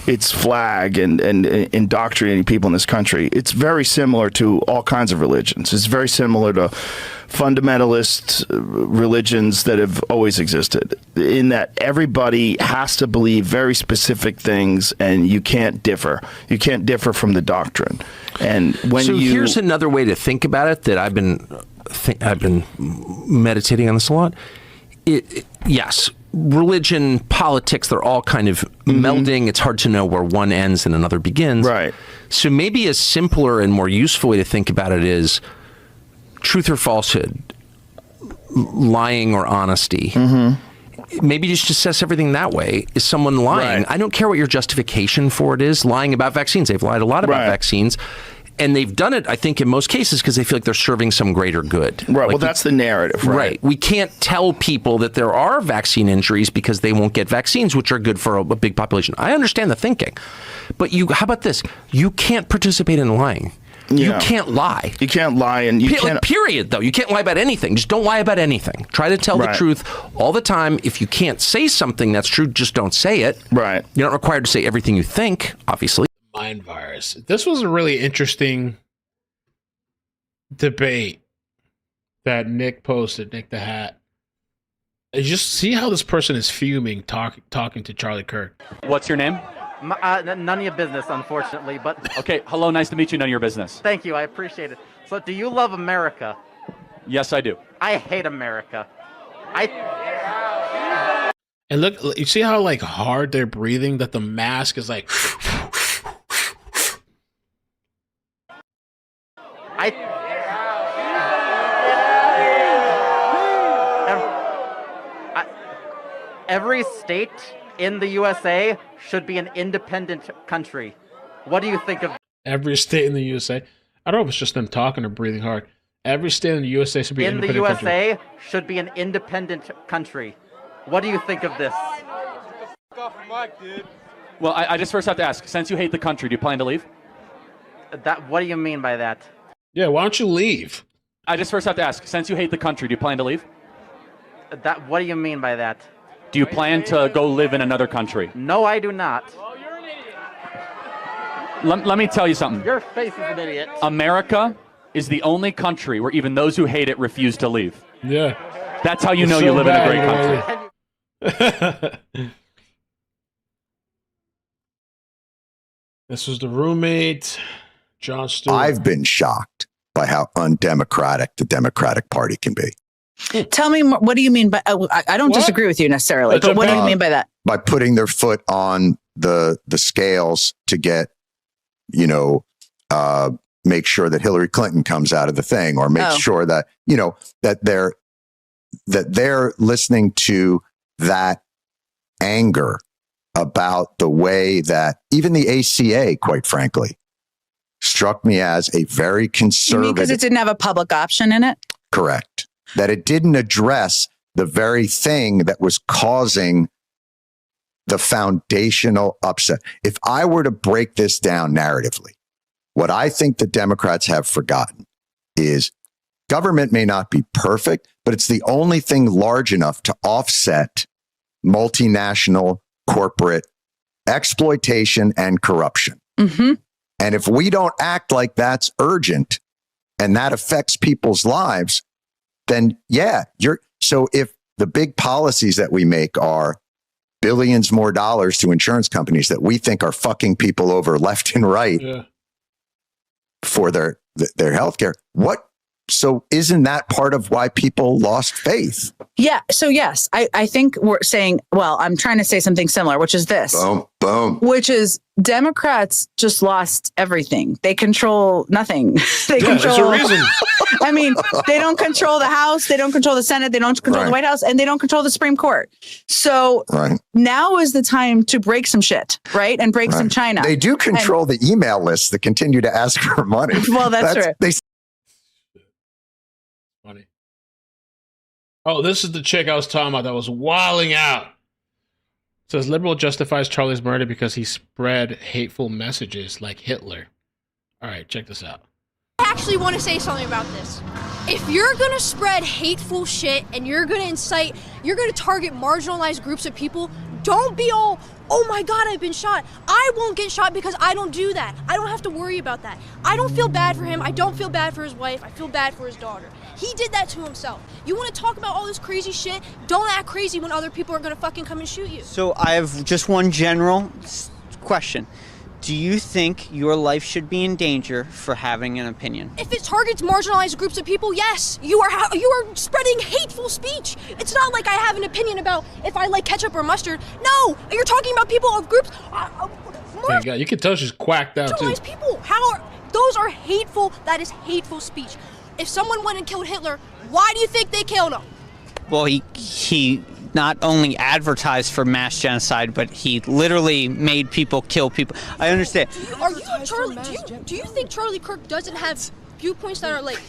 its flag and indoctrinating people in this country. It's very similar to all kinds of religions. It's very similar to fundamentalist religions that have always existed, in that everybody has to believe very specific things and you can't differ. You can't differ from the doctrine. And here's another way to think about it that I've been meditating on this a lot. Yes, religion, politics, they're all kind of melding. It's hard to know where one ends and another begins. Right. So maybe a simpler and more useful way to think about it is truth or falsehood, lying or honesty. Maybe just assess everything that way. Is someone lying? Right. I don't care what your justification for it is. Lying about vaccines. They've lied a lot about vaccines. And they've done it, I think, in most cases because they feel like they're serving some greater good. Right. Well, that's the narrative, right? We can't tell people that there are vaccine injuries because they won't get vaccines, which are good for a big population. I understand the thinking. But how about this? You can't participate in lying. You can't lie. You can't lie, and you can't. Period, though. You can't lie about anything. Just don't lie about anything. Try to tell the truth all the time. If you can't say something that's true, just don't say it. Right. You're not required to say everything you think, obviously. Mind virus. This was a really interesting debate that Nick posted, Nick the Hat. You just see how this person is fuming talking to Charlie Kirk. What's your name? None of your business, unfortunately, but... Okay, hello, nice to meet you, none of your business. Thank you, I appreciate it. So, do you love America? Yes, I do. I hate America. And look, you see how like hard they're breathing, that the mask is like... Every state in the USA should be an independent country. What do you think of... Every state in the USA? I don't know if it's just them talking or breathing hard. Every state in the USA should be an independent country. In the USA should be an independent country. What do you think of this? Well, I just first have to ask, since you hate the country, do you plan to leave? What do you mean by that? Yeah, why don't you leave? I just first have to ask, since you hate the country, do you plan to leave? What do you mean by that? Do you plan to go live in another country? No, I do not. Let me tell you something. Your face is an idiot. America is the only country where even those who hate it refuse to leave. Yeah. That's how you know you live in a great country. This was the roommate, Jon Stewart. I've been shocked by how undemocratic the Democratic Party can be. Tell me, what do you mean by, I don't disagree with you necessarily, but what do you mean by that? By putting their foot on the scales to get, make sure that Hillary Clinton comes out of the thing, or make sure that, that they're listening to that anger about the way that even the ACA, quite frankly, struck me as a very conservative. You mean because it didn't have a public option in it? Correct. That it didn't address the very thing that was causing the foundational upset. If I were to break this down narratively, what I think the Democrats have forgotten is government may not be perfect, but it's the only thing large enough to offset multinational corporate exploitation and corruption. Mm-hmm. And if we don't act like that's urgent and that affects people's lives, then so if the big policies that we make are billions more dollars to insurance companies that we think are fucking people over left and right for their health care, what So isn't that part of why people lost faith? Yeah. So yes, I think we're saying, well, I'm trying to say something similar, which is this. Boom, boom. Which is Democrats just lost everything. They control nothing. They control. There's a reason. I mean, they don't control the House. They don't control the Senate. They don't control the White House, and they don't control the Supreme Court. So now is the time to break some shit, right? And break some China. They do control the email lists that continue to ask for money. Well, that's true. Funny. Oh, this is the chick I was talking about that was wilding out. It says liberal justifies Charlie's murder because he spread hateful messages like Hitler. All right, check this out. I actually want to say something about this. If you're going to spread hateful shit and you're going to incite, you're going to target marginalized groups of people, don't be all, oh my God, I've been shot. I won't get shot because I don't do that. I don't have to worry about that. I don't feel bad for him. I don't feel bad for his wife. I feel bad for his daughter. He did that to himself. You want to talk about all this crazy shit? Don't act crazy when other people are going to fucking come and shoot you. So I have just one general question. Do you think your life should be in danger for having an opinion? If it targets marginalized groups of people, yes, you are spreading hateful speech. It's not like I have an opinion about if I like ketchup or mustard. No, you're talking about people of groups. You can tell she's quacked out too. Marginalized people. Those are hateful? That is hateful speech. If someone went and killed Hitler, why do you think they killed him? Well, he not only advertised for mass genocide, but he literally made people kill people. I understand. Do you think Charlie Kirk doesn't have viewpoints that are like...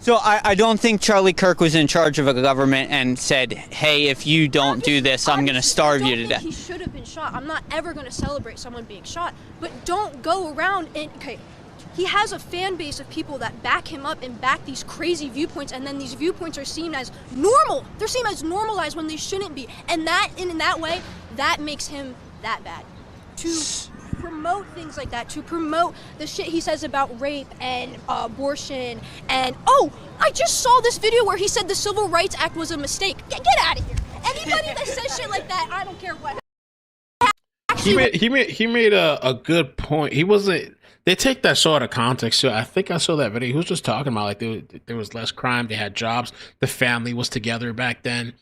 So I don't think Charlie Kirk was in charge of a government and said, hey, if you don't do this, I'm going to starve you to death. He should have been shot. I'm not ever going to celebrate someone being shot. But don't go around and... Okay, he has a fan base of people that back him up and back these crazy viewpoints, and then these viewpoints are seen as normal. They're seen as normalized when they shouldn't be. And that, in that way, that makes him that bad. To promote things like that, to promote the shit he says about rape and abortion, and I just saw this video where he said the Civil Rights Act was a mistake. Get out of here. Anybody that says shit like that, I don't care what. He made a good point. He wasn't. They take that show out of context. So I think I saw that video. He was just talking about like there was less crime. They had jobs. The family was together back then.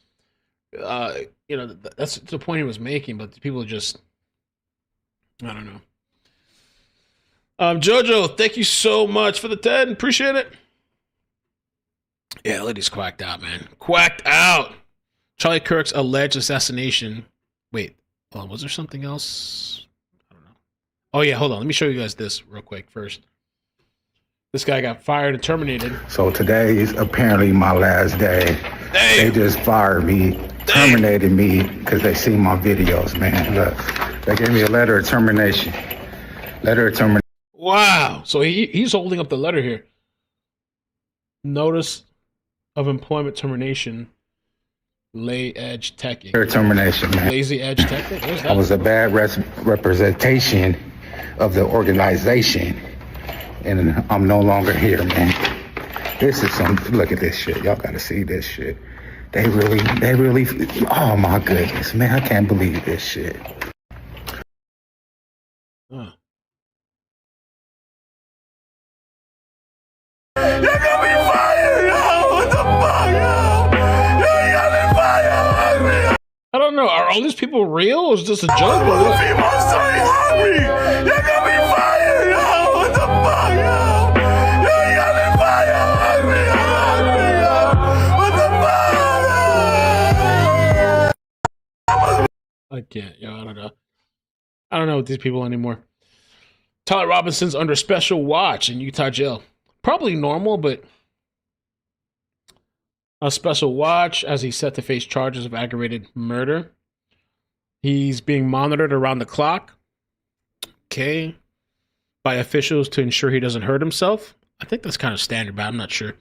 That's the point he was making. But people just, I don't know. Jojo, thank you so much for the 10. Appreciate it. Yeah, lady's quacked out, man. Quacked out. Charlie Kirk's alleged assassination. Wait, was there something else? Oh, yeah, hold on. Let me show you guys this real quick first. This guy got fired and terminated. So today is apparently my last day. They just fired me, terminated me because they see my videos, man. Look, they gave me a letter of termination. Wow. So he's holding up the letter here. Notice of employment termination. Lay edge teching. Termination, man. Lazy edge teching? Where's that? I was a bad representation of the organization, and I'm no longer here, man. This is look at this shit. Y'all gotta see this shit. They really, oh my goodness, man, I can't believe this shit. I don't know. Are all these people real, or is this a joke? I can't. I don't know. I don't know with these people anymore. Tyler Robinson's under special watch in Utah jail. Probably normal, but a special watch as he's set to face charges of aggravated murder. He's being monitored around the clock. Okay. By officials to ensure he doesn't hurt himself. I think that's kind of standard, but I'm not sure.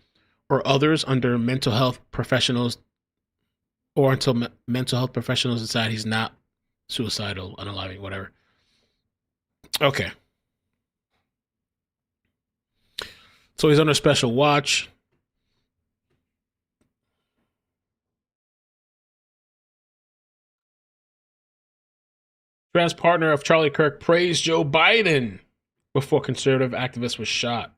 Or others under mental health professionals, or until mental health professionals decide he's not suicidal, unaliving, whatever. Okay. So he's under special watch. Trans partner of Charlie Kirk praised Joe Biden before conservative activist was shot.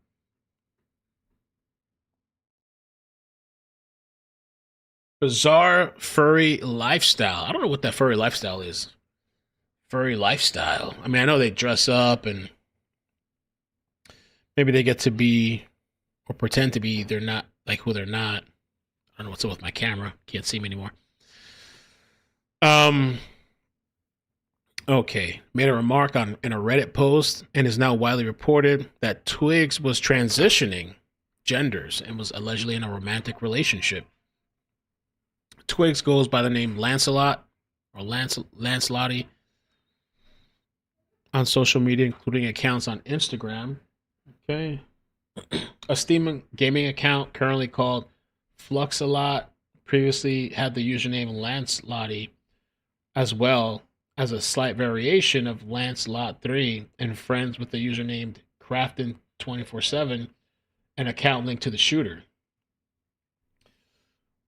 Bizarre furry lifestyle. I don't know what that furry lifestyle is. Furry lifestyle. I mean, I know they dress up and maybe they get to be or pretend to be they're not like who they're not. I don't know what's up with my camera. Can't see me anymore. Okay. Made a remark in a Reddit post and is now widely reported that Twigs was transitioning genders and was allegedly in a romantic relationship. Twigs goes by the name Lancelot or Lancelotti on social media, including accounts on Instagram. Okay. A Steam gaming account currently called Fluxalot previously had the username Lancelotti, as well as a slight variation of Lancelot3 and friends with the username Crafton247, an account linked to the shooter.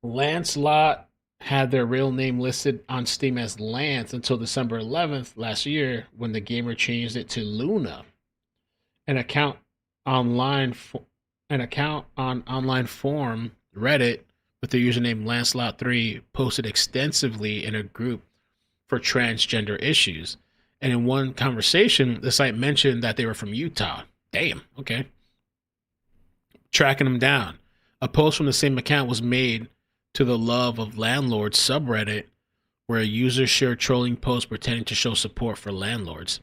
Lancelot had their real name listed on Steam as Lance until December 11th last year, when the gamer changed it to Luna. An account on online forum Reddit with the username Lancelot3 posted extensively in a group for transgender issues. And in one conversation, the site mentioned that they were from Utah. Damn, okay. Tracking them down. A post from the same account was made to the Love of Landlords subreddit, where a user shared trolling posts pretending to show support for landlords.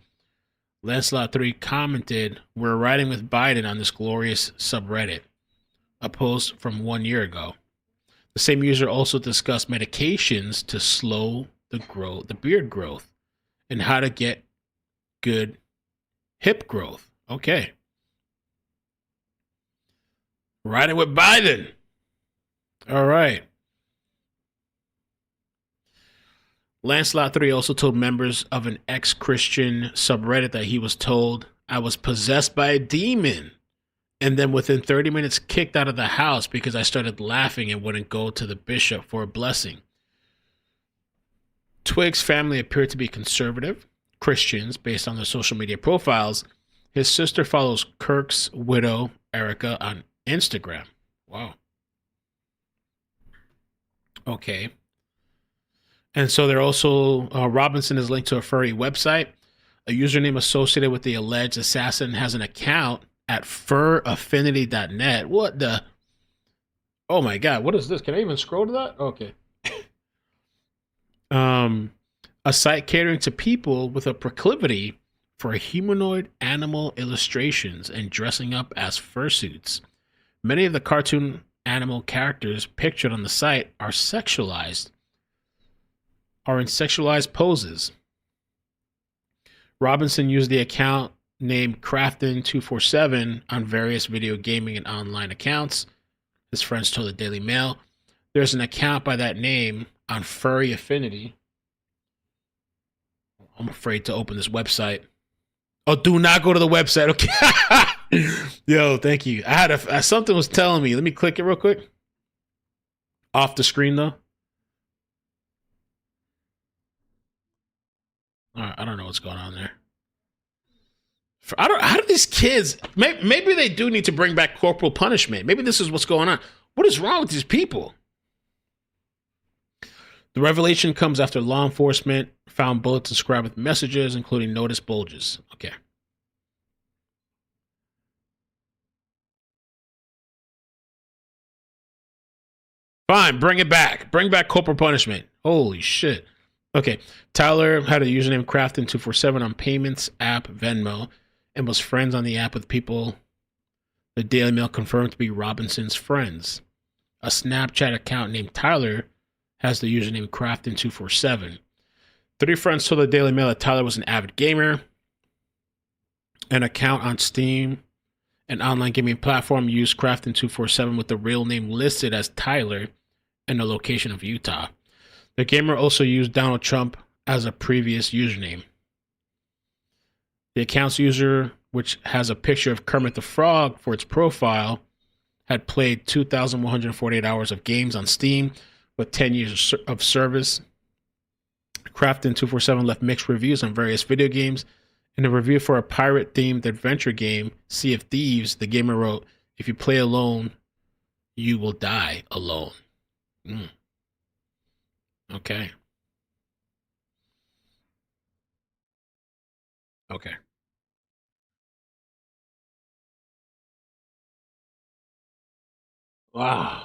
Lancelot3 commented, "We're riding with Biden on this glorious subreddit," a post from 1 year ago. The same user also discussed medications to slow the beard growth and how to get good hip growth. Okay. Riding with Biden. All right. Lancelot3 also told members of an ex-Christian subreddit that he was told, "I was possessed by a demon," and then within 30 minutes kicked out of the house because I started laughing and wouldn't go to the bishop for a blessing. Twig's family appeared to be conservative Christians based on their social media profiles. His sister follows Kirk's widow, Erica, on Instagram. Wow. Okay. And so they're also, Robinson is linked to a furry website. A username associated with the alleged assassin has an account at furaffinity.net. What the? Oh my God, what is this? Can I even scroll to that? Okay. A site catering to people with a proclivity for humanoid animal illustrations and dressing up as fursuits. Many of the cartoon animal characters pictured on the site are in sexualized poses. Robinson used the account named Crafton247 on various video gaming and online accounts. His friends told the Daily Mail. There's an account by that name on Furry Affinity. I'm afraid to open this website. Oh, do not go to the website. Okay. Yo, thank you. I had something was telling me. Let me click it real quick. Off the screen though. All right, I don't know what's going on there. How do these kids? Maybe they do need to bring back corporal punishment. Maybe this is what's going on. What is wrong with these people? The revelation comes after law enforcement found bullets inscribed with messages, including notice bulges. Okay. Fine, bring it back. Bring back corporal punishment. Holy shit. Okay. Tyler had a username Crafton247 on payments app Venmo and was friends on the app with people the Daily Mail confirmed to be Robinson's friends. A Snapchat account named Tyler has the username Crafton247. 3 friends told the Daily Mail that Tyler was an avid gamer. An account on Steam, an online gaming platform, used Crafton247 with the real name listed as Tyler and the location of Utah. The gamer also used Donald Trump as a previous username. The account's user, which has a picture of Kermit the Frog for its profile, had played 2,148 hours of games on Steam with 10 years of service. Crafton247 left mixed reviews on various video games. In a review for a pirate-themed adventure game, Sea of Thieves, the gamer wrote, "If you play alone, you will die alone." Okay. Okay. Wow.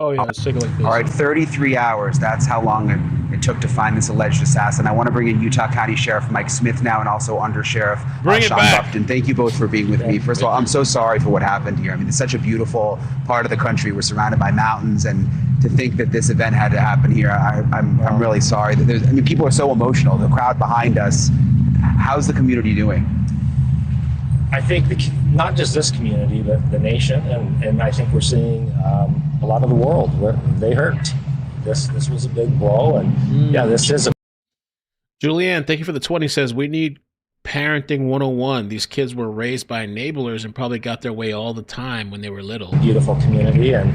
Oh, yeah, let's take it like this. All right, 33 hours. That's how long it took to find this alleged assassin. I want to bring in Utah County Sheriff Mike Smith now and also Under Sheriff Sean Buffton. Thank you both for being with me. First of all, I'm so sorry for what happened here. I mean, it's such a beautiful part of the country. We're surrounded by mountains, and to think that this event had to happen here, I'm really sorry. People are so emotional. The crowd behind us. How's the community doing? I think not just this community, but the nation, and I think we're seeing a lot of the world where they hurt. This was a big blow, and yeah, this is a. Julianne, thank you for the 20. Says we need parenting 101. These kids were raised by enablers and probably got their way all the time when they were little. Beautiful community, and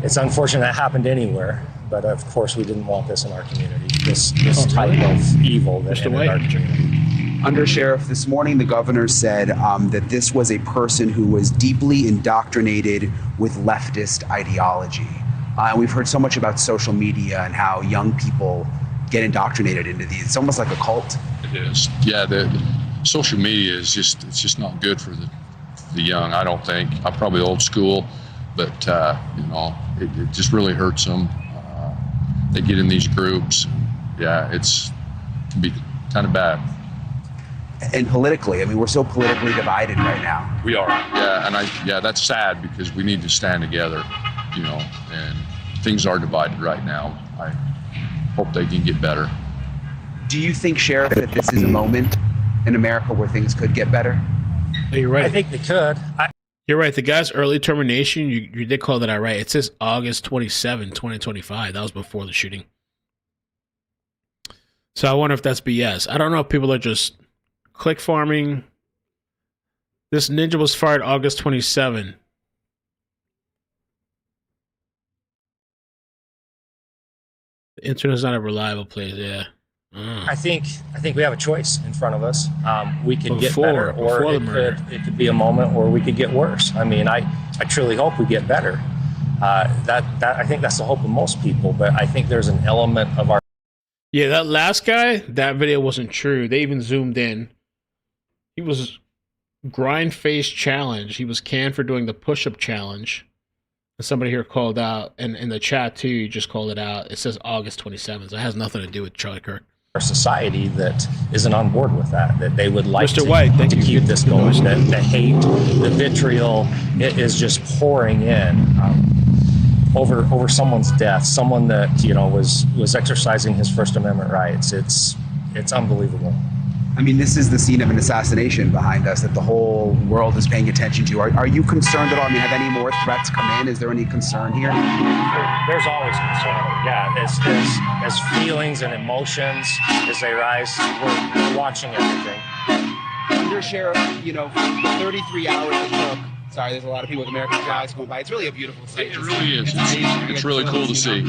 it's unfortunate that happened anywhere. But of course, we didn't want this in our community. This type of evil that entered our community. Under Sheriff, this morning the governor said that this was a person who was deeply indoctrinated with leftist ideology. We've heard so much about social media and how young people get indoctrinated into these. It's almost like a cult. It is. Yeah, the social media is just not good for the young, I don't think. I'm probably old school, but it just really hurts them. They get in these groups. Yeah, it can be kind of bad. And politically, I mean, we're so politically divided right now. We are, yeah, and that's sad because we need to stand together, and things are divided right now. I hope they can get better. Do you think, Sheriff, that this is a moment in America where things could get better? You're right. I think they could. You're right. The guy's early termination, you did call that out right. It says August 27, 2025. That was before the shooting. So I wonder if that's BS. I don't know if people are just click farming. This ninja was fired August 27. The internet's not a reliable place. Yeah. I think we have a choice in front of us. We could get better, or it could be a moment where we could get worse. I mean, I truly hope we get better. That I think that's the hope of most people. But I think there's an element of our. Yeah, that last guy, that video wasn't true. They even zoomed in. He was grind face challenge. He was canned for doing the push-up challenge. And somebody here called out, and in the chat too, you just called it out. It says August 27th. So it has nothing to do with Charlie Kirk. Our society that isn't on board with that they would like Mr. White, to keep this going. That the hate, the vitriol, it is just pouring in over someone's death, someone that was exercising his First Amendment rights. It's unbelievable. I mean, this is the scene of an assassination behind us that the whole world is paying attention to. Are you concerned at all? I mean, have any more threats come in? Is there any concern here? There's always concern. Yeah, as feelings and emotions as they rise, we're watching everything. Under Sheriff, the 33 hours it took. Sorry, there's a lot of people with American flags going by. It's really a beautiful sight. It really is. It's really cool to see.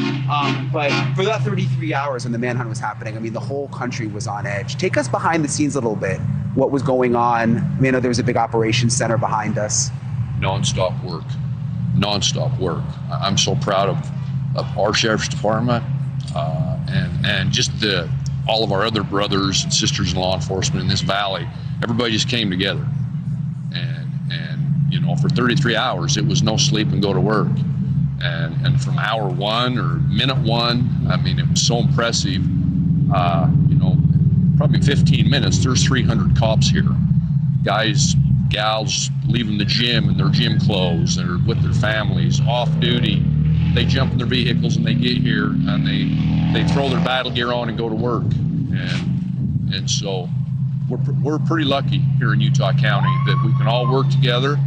But for that 33 hours when the manhunt was happening, I mean, the whole country was on edge. Take us behind the scenes a little bit. What was going on? I mean, I know there was a big operations center behind us. Nonstop work. I'm so proud of our sheriff's department and just all of our other brothers and sisters in law enforcement in this valley. Everybody just came together. And for 33 hours, it was no sleep and go to work. And from hour one or minute one, I mean, it was so impressive. Probably 15 minutes, there's 300 cops here. Guys, gals leaving the gym in their gym clothes, they're with their families, off duty. They jump in their vehicles and they get here and they throw their battle gear on and go to work. And so we're pretty lucky here in Utah County that we can all work together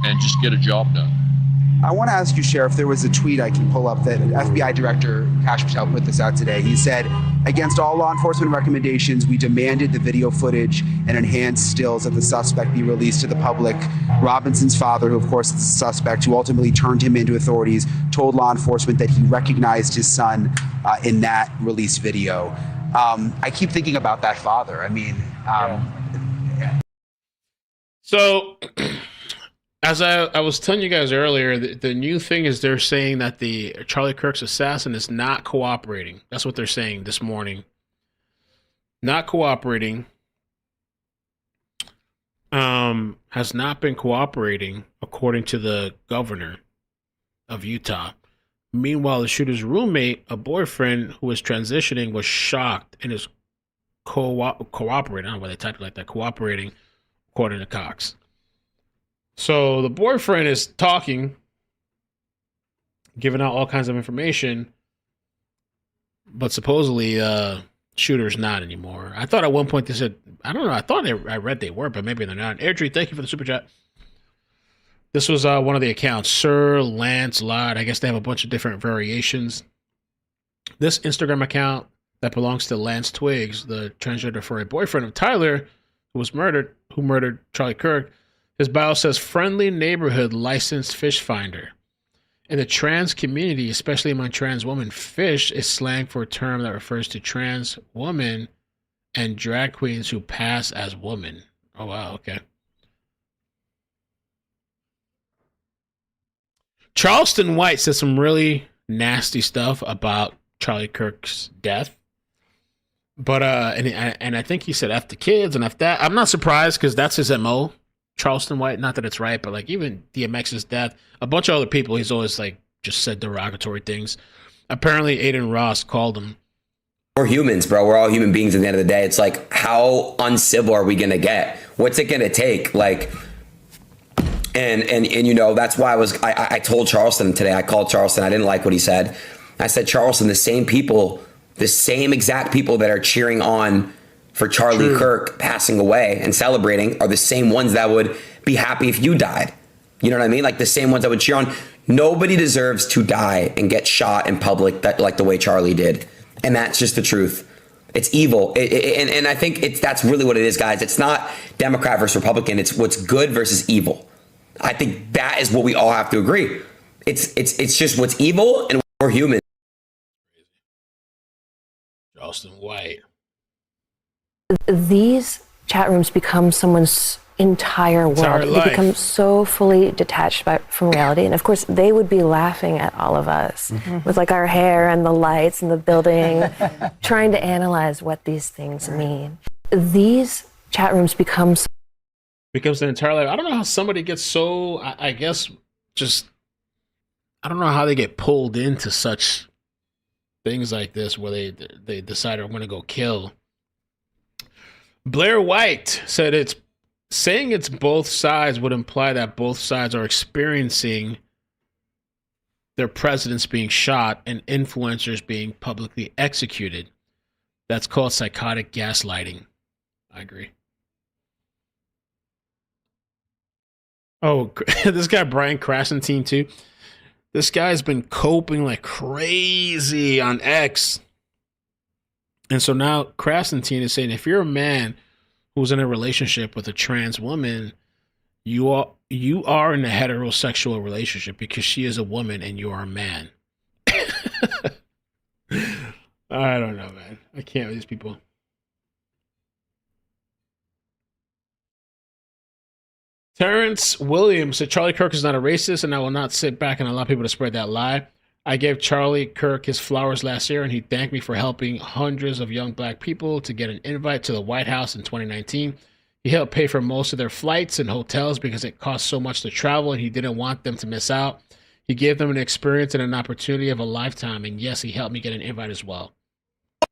and just get a job done. I want to ask you, Sheriff, there was a tweet I can pull up that FBI Director Kash Patel put this out today. He said, against all law enforcement recommendations, we demanded the video footage and enhanced stills of the suspect be released to the public. Robinson's father, who of course is the suspect, who ultimately turned him into authorities, told law enforcement that he recognized his son in that released video. I keep thinking about that father. I mean, So As I was telling you guys earlier, the new thing is they're saying that the Charlie Kirk's assassin is not cooperating. That's what they're saying this morning. Not cooperating. Has not been cooperating, according to the governor of Utah. Meanwhile, the shooter's roommate, a boyfriend who was transitioning, was shocked and is cooperating. I don't know why they typed it like that. Cooperating, according to Cox. So the boyfriend is talking, giving out all kinds of information, but supposedly shooter's not anymore. I thought at one point they said, I don't know, I read they were, but maybe they're not. Airdrie, thank you for the super chat. This was one of the accounts, Sir Lance Lott. I guess they have a bunch of different variations. This Instagram account that belongs to Lance Twiggs, the transgender furry boyfriend of Tyler, who murdered Charlie Kirk. His bio says, friendly neighborhood licensed fish finder. In the trans community, especially among trans women, fish is slang for a term that refers to trans women and drag queens who pass as women. Oh, wow, okay. Charleston White said some really nasty stuff about Charlie Kirk's death. But, and I think he said F the kids and F that. I'm not surprised because that's his MO. Charleston White, not that it's right, but like even DMX's death, a bunch of other people, he's always like just said derogatory things. Apparently Aiden Ross called him. We're humans, bro. We're all human beings at the end of the day. It's like, how uncivil are we going to get? What's it going to take? Like, and you know, that's why I told Charleston today, I called Charleston. I didn't like what he said. I said, Charleston, the same exact people that are cheering on for Charlie Kirk passing away and celebrating are the same ones that would be happy if you died. You know what I mean? Like the same ones that would cheer on. Nobody deserves to die and get shot in public like the way Charlie did. And that's just the truth. It's evil. And I think that's really what it is, guys. It's not Democrat versus Republican. It's what's good versus evil. I think that is what we all have to agree. It's just what's evil, and we're human. Charleston White. These chat rooms become someone's entire world. They become so fully detached from reality. And of course, they would be laughing at all of us with like our hair and the lights and the building, trying to analyze what these things mean. These chat rooms becomes an entire life. I don't know how somebody gets so, I guess, just, I don't know how they get pulled into such things like this where they decide I'm going to go kill. Blair White said saying it's both sides would imply that both sides are experiencing their presidents being shot and influencers being publicly executed. That's called psychotic gaslighting. I agree. Oh, this guy, Brian Krasentine, too. This guy's been coping like crazy on X. And so now Krasentine is saying, if you're a man who's in a relationship with a trans woman, you are in a heterosexual relationship because she is a woman and you are a man. I don't know, man. I can't with these people. Terrence Williams said Charlie Kirk is not a racist, and I will not sit back and allow people to spread that lie. I gave Charlie Kirk his flowers last year, and he thanked me for helping hundreds of young black people to get an invite to the White House in 2019. He helped pay for most of their flights and hotels because it cost so much to travel, and he didn't want them to miss out. He gave them an experience and an opportunity of a lifetime, and yes, he helped me get an invite as well.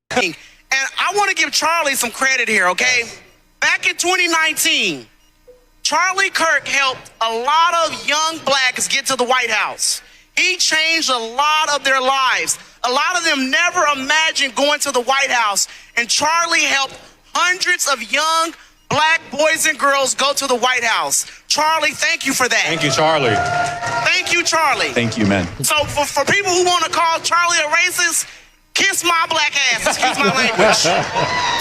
And I want to give Charlie some credit here, okay? Back in 2019, Charlie Kirk helped a lot of young blacks get to the White House. He changed a lot of their lives. A lot of them never imagined going to the White House, and Charlie helped hundreds of young black boys and girls go to the White House. Charlie, thank you for that. Thank you, Charlie. Thank you, Charlie. Thank you, man. So for people who want to call Charlie a racist, kiss my black ass, excuse my language.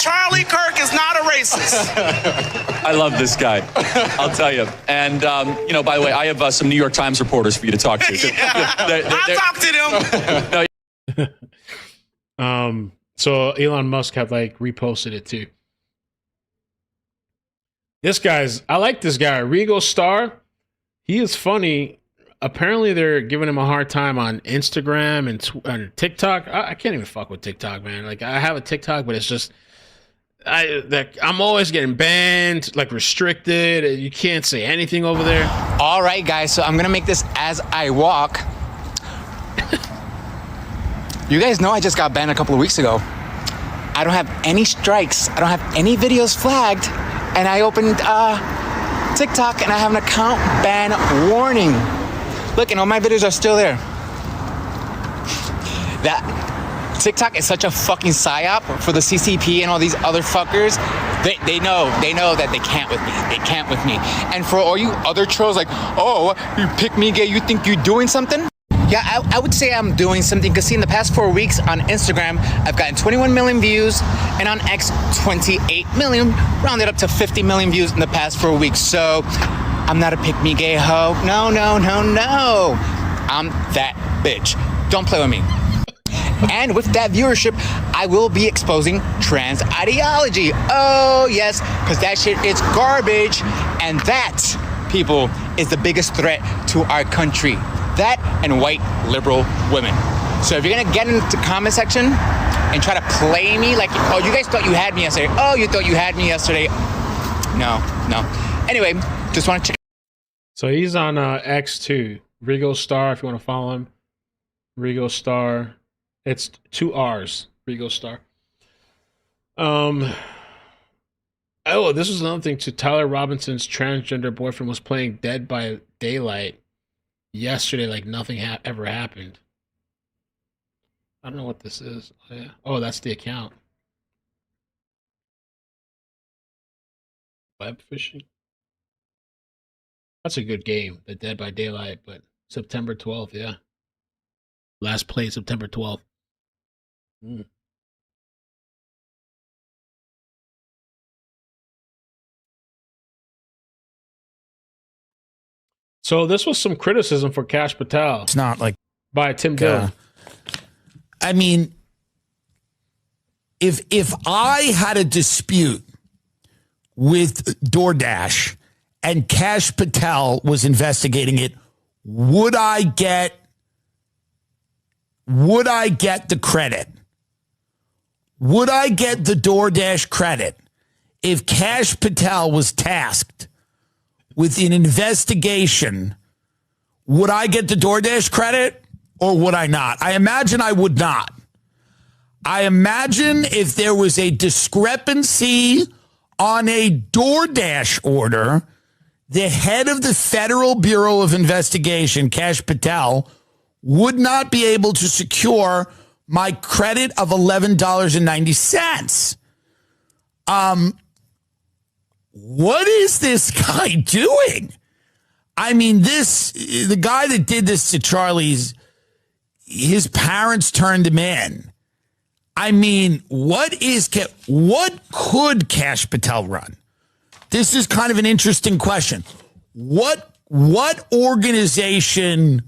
Charlie Kirk is not a racist. I love this guy, I'll tell you. And, you know, by the way, I have some New York Times reporters for you to talk to. I'll talk to them. So Elon Musk had like reposted it too. I like this guy, Regal Star. He is funny. Apparently, they're giving him a hard time on Instagram and TikTok. I can't even fuck with TikTok, man. Like, I have a TikTok, but it's just I'm always getting banned, like restricted. You can't say anything over there. All right, guys. So I'm gonna make this as I walk. You guys know I just got banned a couple of weeks ago. I don't have any strikes. I don't have any videos flagged, and I opened TikTok and I have an account ban warning. Look, and all my videos are still there. That TikTok is such a fucking psyop for the CCP and all these other fuckers. They know that they can't with me. They can't with me. And for all you other trolls like, oh, you pick me gay, you think you're doing something? Yeah, I would say I'm doing something, because see, in the past 4 weeks on Instagram, I've gotten 21 million views, and on X, 28 million, rounded up to 50 million views in the past 4 weeks. So I'm not a pick-me gay hoe. No. I'm that bitch. Don't play with me. And with that viewership, I will be exposing trans ideology. Oh, yes, because that shit is garbage. And that, people, is the biggest threat to our country. That and white liberal women. So if you're gonna get into the comment section and try to play me like, oh, you guys thought you had me yesterday. Oh, you thought you had me yesterday. No. Anyway, just want to check. So he's on X2, Rigo Star, if you want to follow him. Rigo Star. It's 2 R's, Rigo Star. Oh, this was another thing too. Tyler Robinson's transgender boyfriend was playing Dead by Daylight yesterday like nothing ever happened. I don't know what this is. Oh, yeah. Oh, that's the account. Web fishing. That's a good game, the Dead by Daylight, but September 12th, yeah. Last play September 12th. So this was some criticism for Kash Patel. It's not like by Tim Dillon. I mean, if I had a dispute with DoorDash and Kash Patel was investigating it, would I get the credit? Would I get the DoorDash credit if Kash Patel was tasked with an investigation? Would I get the DoorDash credit or would I not? I imagine I would not. I imagine if there was a discrepancy on a DoorDash order, the head of the Federal Bureau of Investigation, Kash Patel, would not be able to secure my credit of $11.90. What is this guy doing? I mean, the guy that did this to Charlie's, his parents turned him in. I mean, what could Kash Patel run? This is kind of an interesting question. What organization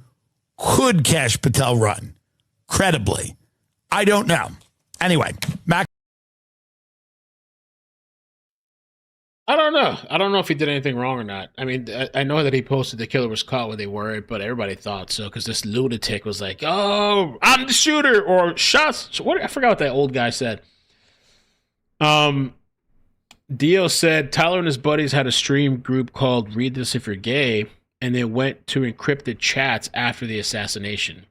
could Kash Patel run credibly? I don't know. Anyway, Mac. I don't know. I don't know if he did anything wrong or not. I mean, I know that he posted the killer was caught when they were, but everybody thought so because this lunatic was like, "Oh, I'm the shooter," or shots. What I forgot what that old guy said. Dio said Tyler and his buddies had a stream group called "Read This If You're Gay," and they went to encrypted chats after the assassination.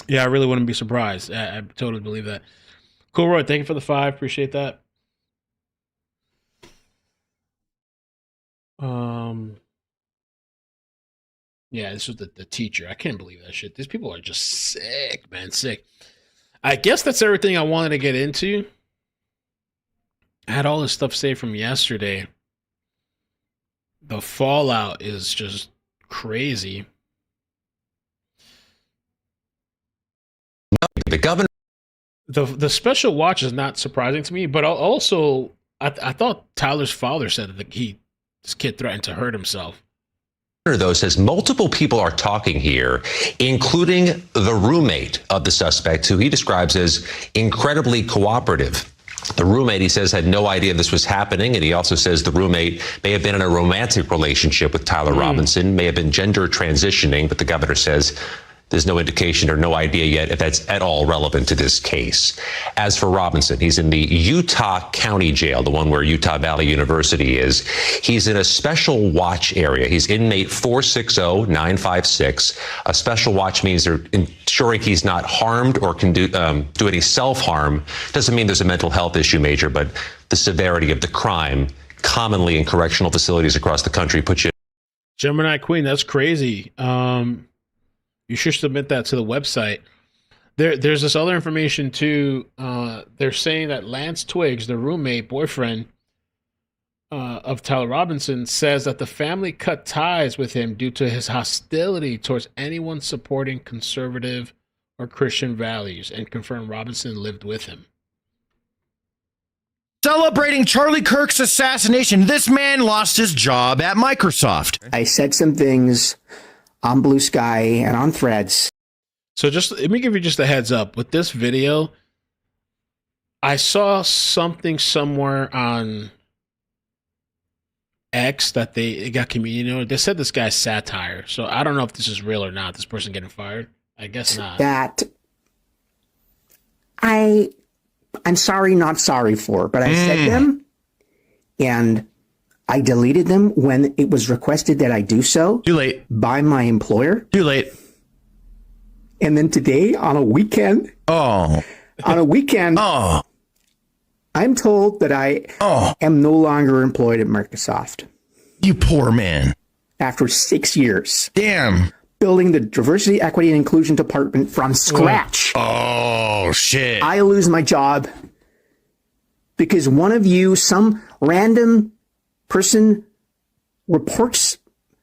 Yeah, I really wouldn't be surprised. I totally believe that. Cool, Roy. Thank you for the 5. Appreciate that. Yeah, this was the teacher. I can't believe that shit. These people are just sick, man, sick. I guess that's everything I wanted to get into. I had all this stuff saved from yesterday. The fallout is just crazy. The governor. The special watch is not surprising to me, but also I thought Tyler's father said that this kid threatened to hurt himself. Though says multiple people are talking here, including the roommate of the suspect, who he describes as incredibly cooperative. The roommate, he says, had no idea this was happening, and he also says the roommate may have been in a romantic relationship with Tyler Robinson, may have been gender transitioning, but the governor says there's no indication or no idea yet if that's at all relevant to this case. As for Robinson, he's in the Utah County Jail, the one where Utah Valley University is. He's in a special watch area. He's inmate 460956. A special watch means they're ensuring he's not harmed or can do any self-harm. Doesn't mean there's a mental health issue, Major, but the severity of the crime commonly in correctional facilities across the country puts you. Gemini Queen, that's crazy. You should submit that to the website. There's this other information too. They're saying that Lance Twiggs, the roommate, boyfriend of Tyler Robinson, says that the family cut ties with him due to his hostility towards anyone supporting conservative or Christian values, and confirmed Robinson lived with him. Celebrating Charlie Kirk's assassination, this man lost his job at Microsoft. I said some things on Blue Sky and on Threads. So just let me give you just a heads up with this video. I saw something somewhere on X that they got community noted. They said this guy's satire. So I don't know if this is real or not. This person getting fired. I guess not. That I'm sorry, not sorry for, but I said them and I deleted them when it was requested that I do so. Too late. By my employer. Too late. And then today on a weekend. Oh. On a weekend. Oh. I'm told that I am no longer employed at Microsoft. You poor man. After 6 years. Damn. Building the diversity, equity, and inclusion department from scratch. Oh, shit. I lose my job because one of you, some random person, reports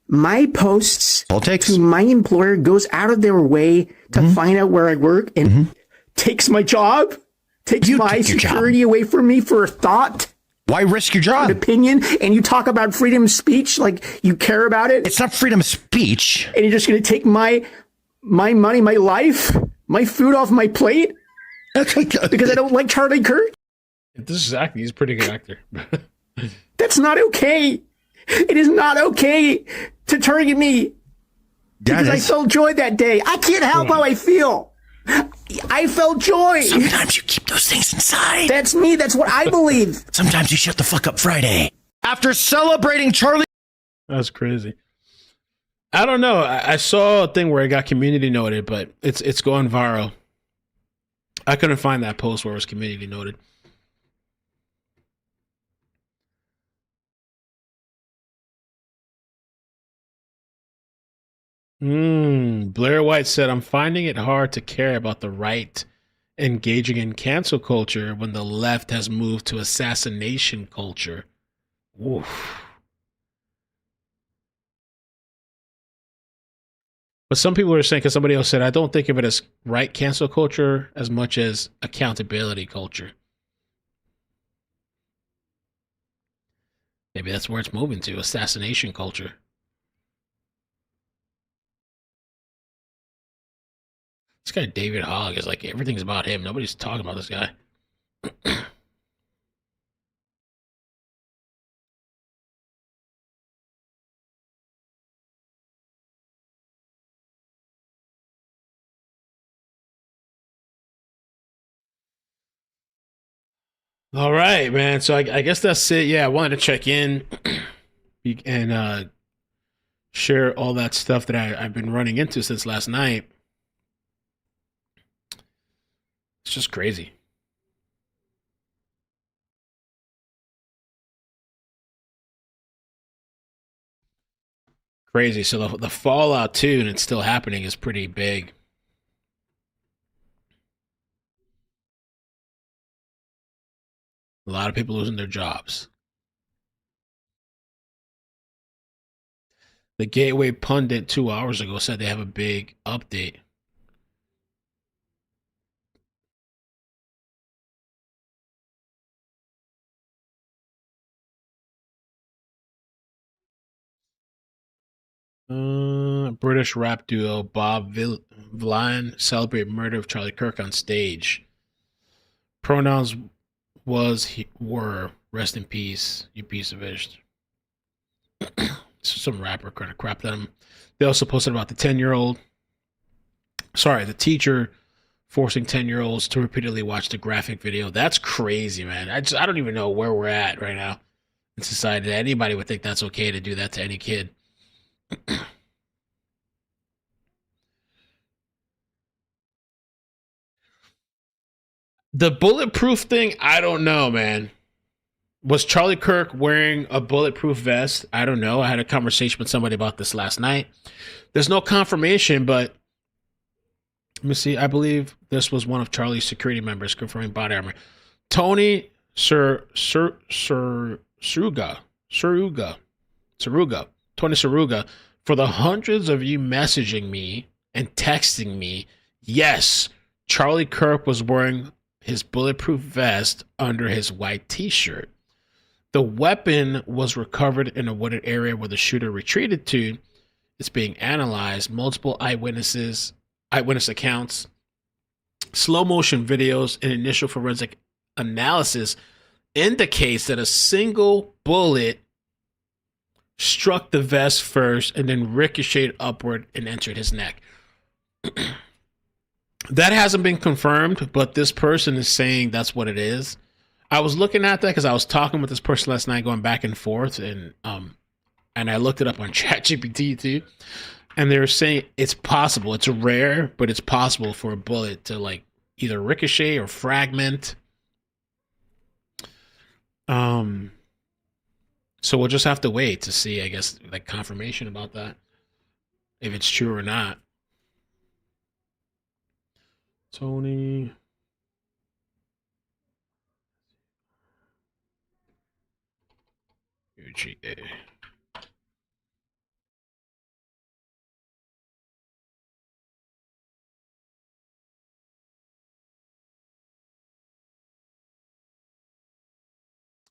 my posts to my employer, goes out of their way to find out where I work and takes my job, takes my security away from me for a thought. Why risk your job? An opinion, and you talk about freedom of speech like you care about it. It's not freedom of speech. And you're just going to take my money, my life, my food off my plate because I don't like Charlie Kirk. This is acting. He's a pretty good actor. That's not okay. It is not okay to target me because I felt joy that day. I can't help how I feel. I felt joy. Sometimes you keep those things inside. That's me. That's what I believe. Sometimes you shut the fuck up Friday. After celebrating Charlie. That's crazy. I don't know. I saw a thing where it got community noted, but it's going viral. I couldn't find that post where it was community noted. Blair White said, I'm finding it hard to care about the right engaging in cancel culture when the left has moved to assassination culture. Oof. But some people are saying, because somebody else said, I don't think of it as right cancel culture as much as accountability culture. Maybe that's where it's moving to, assassination culture. This guy, David Hogg, is like, everything's about him. Nobody's talking about this guy. All right, man. So I guess that's it. Yeah, I wanted to check in and share all that stuff that I've been running into since last night. It's just crazy. Crazy. So the fallout too, and it's still happening, is pretty big. A lot of people losing their jobs. The Gateway Pundit 2 hours ago said they have a big update. British rap duo Bob Vylan celebrate murder of Charlie Kirk on stage. Pronouns were, rest in peace, you piece of ish. Some rapper kind of crapped at him. They also posted about the teacher forcing 10-year-olds to repeatedly watch the graphic video. That's crazy, man. I don't even know where we're at right now in society that anybody would think that's okay to do that to any kid. The bulletproof thing, I don't know, man. Was Charlie Kirk wearing a bulletproof vest? I don't know. I had a conversation with somebody about this last night. There's no confirmation, but let me see. I believe this was one of Charlie's security members confirming body armor. Tony Tony Saruga, for the hundreds of you messaging me and texting me, yes, Charlie Kirk was wearing his bulletproof vest under his white t-shirt. The weapon was recovered in a wooded area where the shooter retreated to. It's being analyzed. Multiple eyewitness accounts, slow motion videos, and initial forensic analysis indicates that a single bullet struck the vest first and then ricocheted upward and entered his neck. That hasn't been confirmed, but this person is saying that's what it is. I was looking at that because I was talking with this person last night, going back and forth, and I looked it up on ChatGPT too, and they were saying it's possible. It's rare, but it's possible for a bullet to like either ricochet or fragment. So we'll just have to wait to see, I guess, like confirmation about that, if it's true or not. Tony. UGA.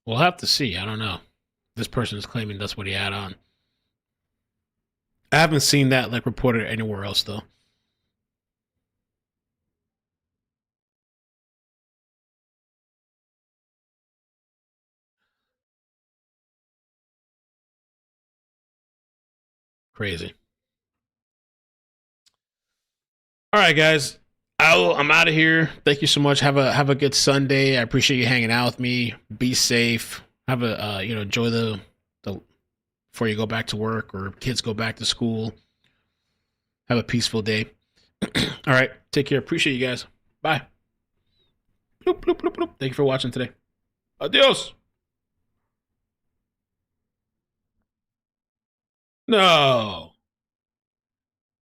We'll have to see. I don't know. This person is claiming that's what he had on. I haven't seen that like reported anywhere else though. Crazy. All right, guys. I'm out of here. Thank you so much. Have a good Sunday. I appreciate you hanging out with me. Be safe. Have a enjoy the before you go back to work or kids go back to school. Have a peaceful day. All right. Take care. Appreciate you guys. Bye. Bloop, bloop, bloop, bloop. Thank you for watching today. Adios. No.